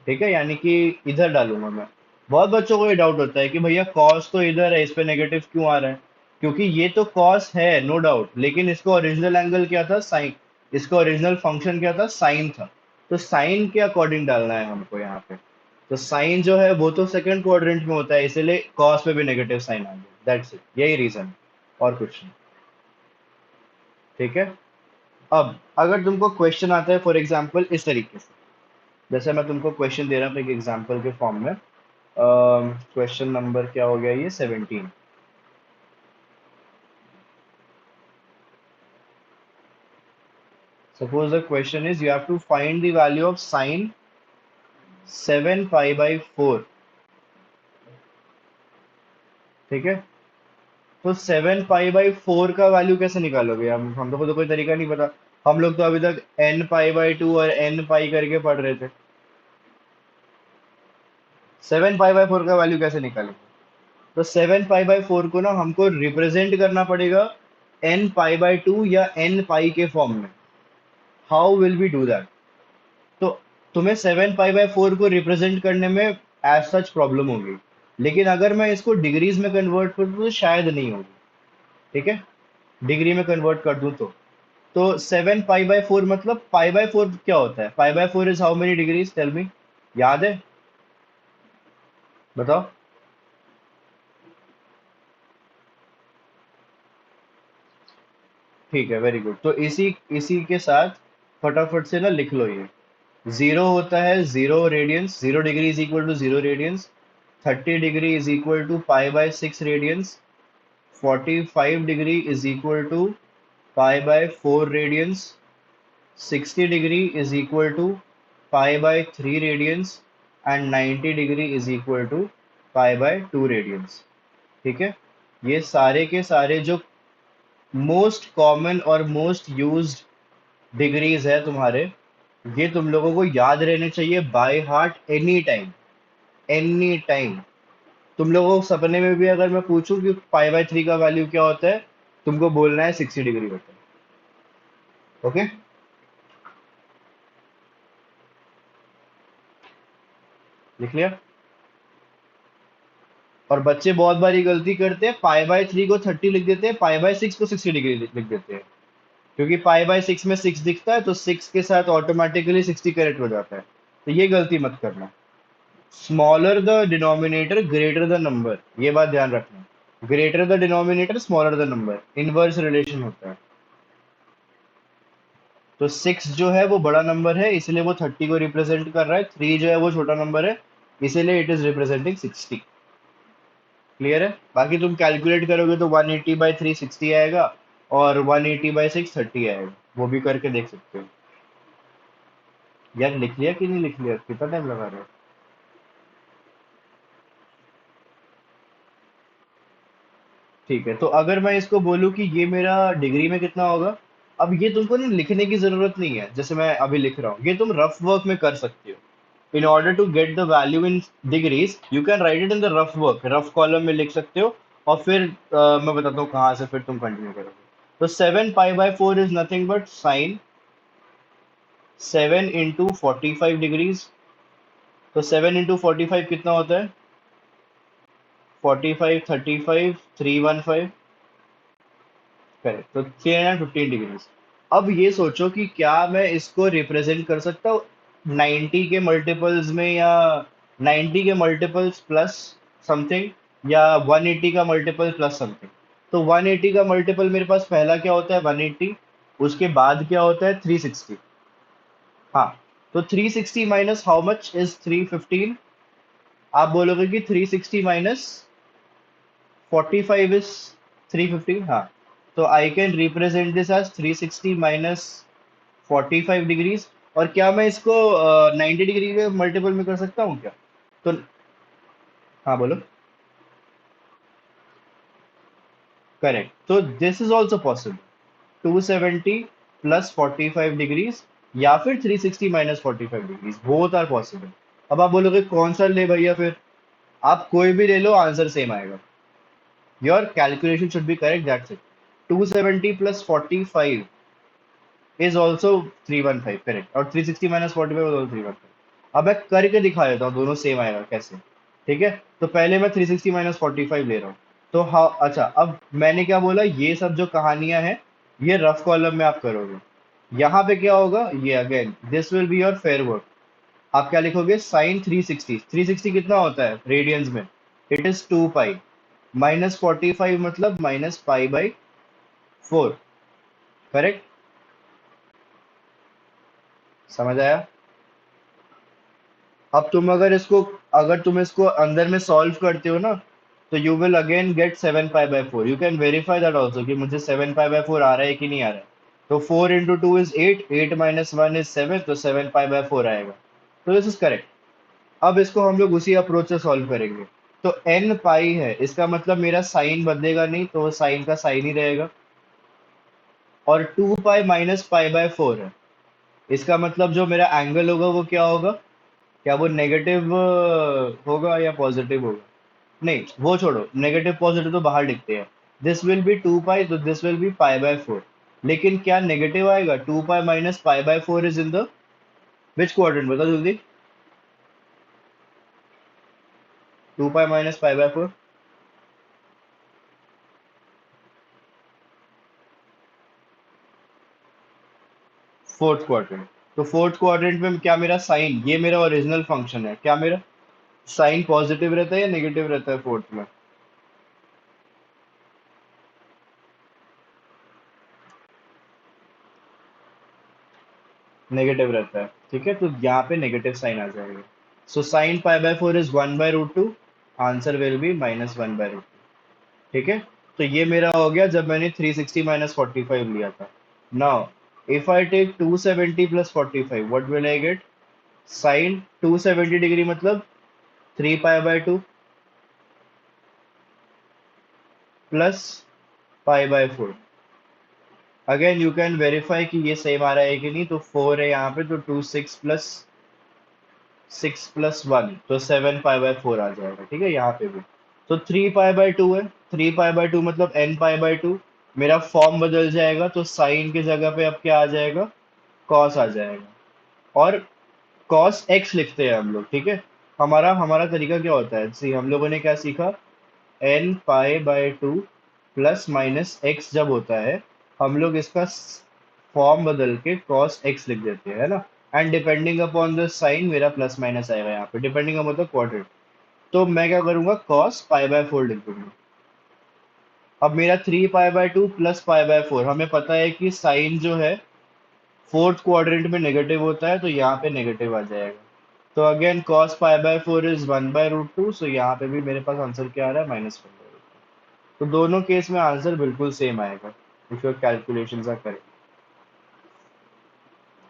ठीक है, यानी कि इधर डालूंगा मैं। बहुत बच्चों को ये डाउट होता है कि भैया कॉस तो इधर है, इस पे नेगेटिव क्यों आ रहा है? क्योंकि ये तो कॉस है नो डाउट, लेकिन इसका ओरिजिनल एंगल क्या था, साइन। इसका ओरिजिनल फंक्शन क्या था, साइन था। तो साइन के अकॉर्डिंग डालना है हमको यहाँ पे। तो साइन जो है वो तो सेकंड क्वाड्रेंट में होता है, इसलिए कॉस पे भी नेगेटिव साइन आ गया, दैट्स इट, यही रीजन, और कुछ नहीं। ठीक है। अब अगर तुमको क्वेश्चन आता है फॉर एग्जांपल इस तरीके से, जैसे मैं तुमको क्वेश्चन दे रहा हूँ एक एग्जांपल के फॉर्म में। क्वेश्चन नंबर क्या हो गया, ये 17। Suppose the question is you have to find the value of sine 7 pi by 4। ठीक है। तो 7 पाई बाई 4 का वैल्यू कैसे निकालोगे, हम लोग को तो कोई तरीका नहीं पता। हम लोग तो अभी तक n पाई बाई 2 और n पाई करके पढ़ रहे थे। 7 पाई बाई 4 का वैल्यू कैसे निकालेंगे? तो 7 पाई बाई 4 को ना हमको रिप्रेजेंट करना पड़ेगा n पाई बाई 2 या n पाई के फॉर्म में। How will we do that? तो तुम्हें 7 पाई बाई 4 को रिप्रेजेंट करने में एज सच प्रॉब्लम होगी, लेकिन अगर मैं इसको डिग्रीज में कन्वर्ट कर दूं तो शायद नहीं होगी। ठीक है। डिग्री में कन्वर्ट कर दूं तो 7 पाई बाई 4 मतलब पाई बाई 4 क्या होता है, pi by 4 is how many degrees, tell me. याद है? बताओ। ठीक है, वेरी गुड। तो इसी इसी के साथ फटाफट से ना लिख लो ये। जीरो होता है zero radians, 0 degree is equal to 0 radians. 30 degree is equal to pi by 6 radians. 45 degree is equal to pi by 4 radians. 60 degree is equal to pi by 3 radians. And 90 degree is equal to pi by 2 radians. ठीक है। ये सारे के सारे जो most common और most used degrees है तुम्हारे, ये तुम लोगों को याद रहने चाहिए by heart, any time, any time. तुम लोगों को सपने में भी अगर मैं पूछूं कि पाई बाई 3 का वैल्यू क्या होता है, तुमको बोलना है 60 डिग्री होता है। ओके। लिख लिया? और बच्चे बहुत बारी गलती करते हैं, पाई बाई 3 को 30 लिख देते हैं, पाई बाई 6 को 60 डिग्री लिख देते हैं। क्योंकि पाई बाई 6 में 6 दिखता है, तो 6 के साथ ऑटोमेटिकली 60 करेक्ट हो जाता है। तो ये गलती मत करना। Smaller the denominator greater the number, ये बात ध्यान रखना। Greater the denominator smaller the number, inverse relation होता है। तो 6 जो है वो बड़ा नंबर है, इसलिए वो 30 को रिप्रेजेंट कर रहा है। 3 जो है वो छोटा नंबर है, इसीलिए इट इज रिप्रेजेंटिंग 60। क्लियर है? बाकी तुम कैलकुलेट करोगे तो 180/3 60 आएगा, और 180/6 30 आएगा। वो भी करके देख सकते हो। यार लिख लिया कि नहीं लिख लिया, कितना टाइम लगा रहे हो? ठीक है। तो अगर मैं इसको बोलूँ कि ये मेरा डिग्री में कितना होगा, अब ये तुमको नहीं लिखने की जरूरत नहीं है, जैसे मैं अभी लिख रहा हूँ, ये तुम रफ वर्क में कर सकते हो। In order to get the value in degrees you can write it in the rough work, rough column में लिख सकते हो। और फिर मैं बताता हूँ कहाँ से फिर तुम कंटिन्यू करोगे। तो 7 pi by 4 is nothing but sine 7 into 45 degrees. तो 7 इंटू 45 कितना होता है? 45, 35, 315। करेक्ट। तो 315 डिग्रीज। अब ये सोचो कि क्या मैं इसको रिप्रेजेंट कर सकता हूँ 90 के मल्टीपल्स में, या 90 के मल्टीपल्स प्लस समथिंग, या 180 का मल्टीपल प्लस समथिंग। तो 180 का मल्टीपल मेरे पास पहला क्या होता है, 180। उसके बाद क्या होता है, 360। हाँ। तो 360 माइनस हाउ मच इज 315? आप बोलोगे कि 360 माइनस 45 इज 315। हाँ। तो I can represent this as 360 minus 45 degrees. और क्या मैं इसको 90 डिग्री के मल्टीपल में कर सकता हूँ क्या? तो हाँ बोलो। करेक्ट। तो this is also possible. 270 plus 45 degrees, या फिर 360 minus 45 degrees, both are possible. अब आप बोलोगे कौन सा ले भैया फिर? आप कोई भी ले लो, आंसर सेम आएगा। Your calculation should be correct, that's it. 270 plus 45 is also 315, correct. और 360 माइनस 45 इज ऑल्सो 315। अब मैं करके दिखा देता हूँ दोनों सेम आएगा कैसे। ठीक है। तो पहले मैं 360 माइनस 45 ले रहा हूँ। तो हाँ, अच्छा, अब मैंने क्या बोला, ये सब जो कहानियां हैं ये रफ कॉलम में आप करोगे। यहाँ पे क्या होगा, ये again this will be your fair work. आप क्या लिखोगे, साइन 360, 360 कितना होता है रेडियंस में, इट इज 2 पाई, -45 मतलब -पाई/4। करेक्ट, समझ आया? अब तुम अगर तुम इसको अंदर में सॉल्व करते हो ना, तो यू विल अगेन गेट 7 पाई/4। You can verify that also कि मुझे 7 पाई/4 आ रहा है कि नहीं आ रहा है। तो 4 × 2 इज 8, 8 - 1 इज 7, तो 7 पाई/4 आएगा। तो दिस इज करेक्ट। अब इसको हम लोग उसी अप्रोच से सॉल्व करेंगे। तो n पाई है, इसका मतलब मेरा साइन बदलेगा नहीं, तो साइन का साइन ही रहेगा। और 2 पाई -पाई/4 है, इसका मतलब जो मेरा एंगल होगा वो क्या होगा, क्या वो नेगेटिव होगा या पॉजिटिव होगा? नहीं, वो छोड़ो, नेगेटिव पॉजिटिव तो बाहर दिखते हैं। दिस विल बी 2 पाई, तो दिस विल बी पाई/4। लेकिन क्या नेगेटिव आएगा? 2 पाई -पाई/4 is in the which quadrant, बताओ जल्दी। 2 पाई -पाई/4, फोर्थ क्वाड्रेंट। तो फोर्थ क्वाड्रेंट में क्या मेरा साइन, ये मेरा ओरिजिनल फंक्शन है, क्या मेरा साइन पॉजिटिव रहता है या नेगेटिव रहता है फोर्थ में? नेगेटिव रहता है, ठीक है, तो यहाँ पे नेगेटिव साइन आ जाएगा। सो साइन पाई/4 इज 1/√2, आंसर विल बी -1/√2। ठीक है, तो ये मेरा हो गया जब मैंने 360 -45 लिया था। Now if I take 270 + 45, what will I get? Sine 270 degree मतलब 3 पाई/2 प्लस पाई/4। अगेन यू कैन वेरीफाई कि ये सेम आ रहा है कि नहीं। तो 4 है यहाँ पे, तो 6 + 1, तो 7 पाई/4 आ जाएगा। ठीक है, यहाँ पे भी तो 3 पाई/2 है। 3 पाई/2 मतलब n पाई/2। मेरा फॉर्म बदल जाएगा, तो साइन की जगह पे अब क्या आ जाएगा, कॉस आ जाएगा। और कॉस एक्स लिखते हैं हम लोग, ठीक है। हमारा हमारा तरीका क्या होता है, सी हम लोगों ने क्या सीखा, n पाई/2 प्लस माइनस एक्स जब होता है, हम लोग इसका फॉर्म बदल के कॉस एक्स लिख देते हैं, है ना। And depending upon the sine मेरा प्लस माइनस आएगा यहाँ पे, डिपेंडिंग अपॉन द क्वाड्रेंट। तो मैं क्या करूंगा, कॉस पाई/4 लिख दूंगा। अब मेरा 3 पाई/2 प्लस पाई/4, हमें पता है कि साइन जो है फोर्थ क्वाड्रेंट में नेगेटिव होता है, तो यहाँ पे नेगेटिव आ जाएगा। तो अगेन कॉस पाई/4 इज 1/√2, सो यहाँ पे भी मेरे पास आंसर क्या आ रहा है, -1/√2। तो दोनों केस में आंसर बिल्कुल सेम आएगा if your calculations are correct.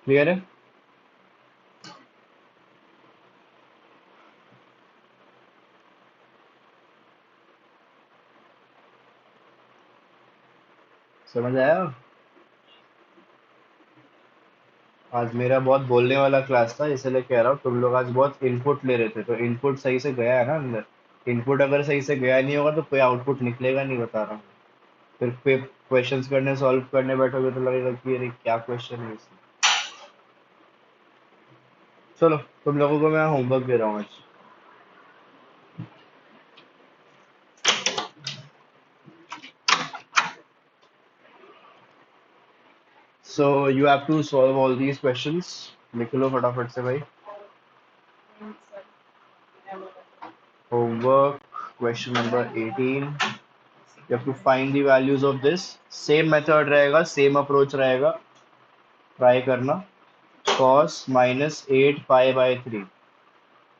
Clear है? समझ आया? आज मेरा बहुत बोलने वाला क्लास था, इसलिए कह रहा हूँ तुम लोग आज बहुत इनपुट ले रहे थे, तो इनपुट सही से गया है ना अंदर? इनपुट अगर सही से गया नहीं होगा तो कोई आउटपुट निकलेगा नहीं, बता रहा हूँ। फिर क्वेश्चंस करने, सॉल्व करने बैठोगे तो लगेगा कि अरे क्या क्वेश्चन है इसमें। चलो, तुम लोगों को मैं होमवर्क दे रहा हूँ आज। So you have to solve all these questions. लिख लो फटाफट से भाई। Homework question number 18, you have to find the values of this। Same method रहेगा, सेम अप्रोच रहेगा, ट्राई करना। cos -8 पाई/3,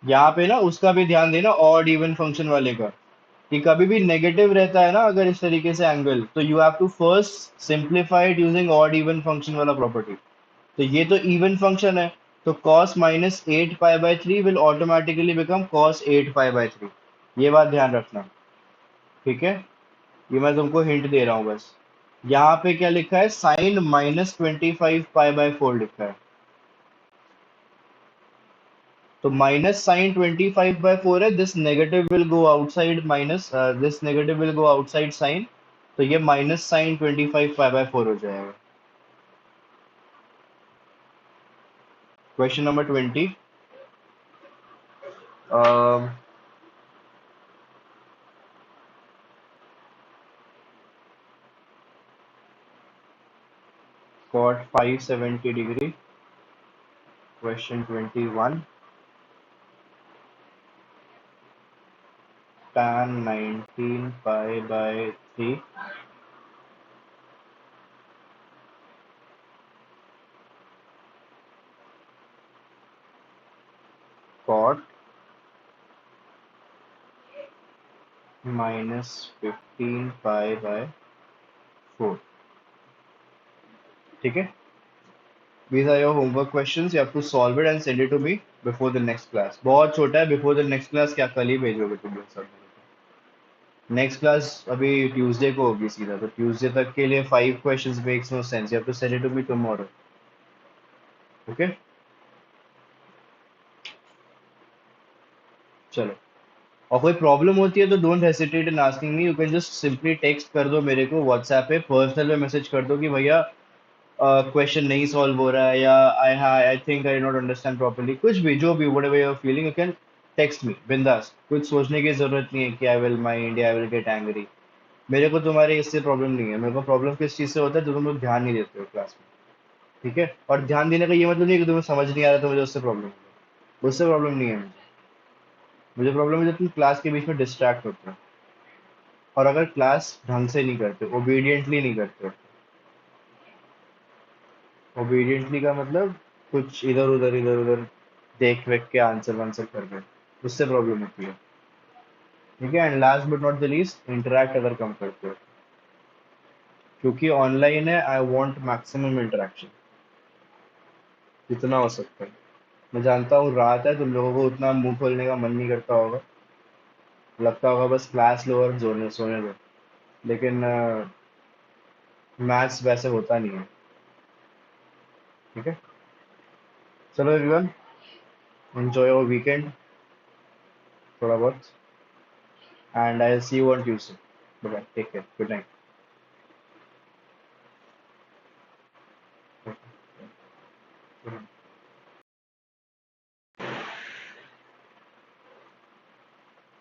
यहाँ पे ना उसका भी ध्यान देना, ऑड इवन फंक्शन वाले का, कि कभी भी नेगेटिव रहता है ना अगर इस तरीके से एंगल, तो you have to first simplify it using odd even function वाला प्रॉपर्टी। तो ये तो इवन फंक्शन है, तो cos -8 पाई/3 विल ऑटोमेटिकली बिकम cos 8 पाई/3। ये बात ध्यान रखना, ठीक है। ये मैं तुमको हिंट दे रहा हूँ बस। यहाँ पे क्या लिखा है, साइन -25 पाई/4 लिखा है। तो माइनस साइन 25/4 है, this negative will go outside, minus this negative will go outside sine. तो ये माइनस साइन 25 पाई/4 हो जाएगा। Question number 20। cot 570 degree. Question 21. Tan 19 pi by 3 cot minus 15 pi by 4. ठीक है? These are your homework questions. You have to solve it and send it to me before the next class. बहुत छोटा है. Before the next class क्या कल ही भेजोगे तुम लोग सब? नेक्स्ट क्लास अभी ट्यूसडे को होगी सीधा, तो ट्यूसडे तक के लिए 5 questions makes no sense. You have to send it to me tomorrow. Okay, चलो. और कोई प्रॉब्लम होती है तो don't hesitate in asking me. You can just simply text कर दो मेरे को व्हाट्सएप पे, पर्सनल में मैसेज कर दो कि भैया क्वेश्चन नहीं सॉल्व हो रहा है, या I think I not understand properly. कुछ भी, जो भी, whatever you are feeling, you can text me बिंदास. कुछ सोचने की जरूरत नहीं है कि आई विल माइंड या आई विल गेट एंग्री. मेरे को तुम्हारे इससे प्रॉब्लम नहीं है. मेरे को प्रॉब्लम किस चीज से होता है, जो तुम लोग ध्यान नहीं देते हो क्लास में. ठीक है? और ध्यान देने का ये मतलब नहीं है कि तुम्हें समझ नहीं आ रहा तो मुझे उससे प्रॉब्लम है. उससे प्रॉब्लम नहीं है मुझे. मुझे प्रॉब्लम है जब तुम क्लास के बीच में डिस्ट्रैक्ट होते हो, और अगर क्लास ढंग से नहीं करते, ओबीडियंटली नहीं करते. ओबीडियंटली का मतलब कुछ इधर उधर देख वेख के आंसर वांसर कर रहे, उससे प्रॉब्लम होती है. ठीक है? And last but not the least, interact अगर कम करते हो. क्योंकि ऑनलाइन है, आई वांट मैक्सिमम इंटरेक्शन जितना हो सकता है. मैं जानता हूँ रात है, तुम लोगों को उतना मुंह खोलने का मन नहीं करता होगा. लगता होगा बस क्लास लो और सोने सोने दो. लेकिन मैथ्स वैसे होता नहीं है. ठीक है? चलो एवरीवन, एंजॉय योर वीकेंड थोड़ा बहुत, and I will see you on Tuesday. Bye, take care, good night.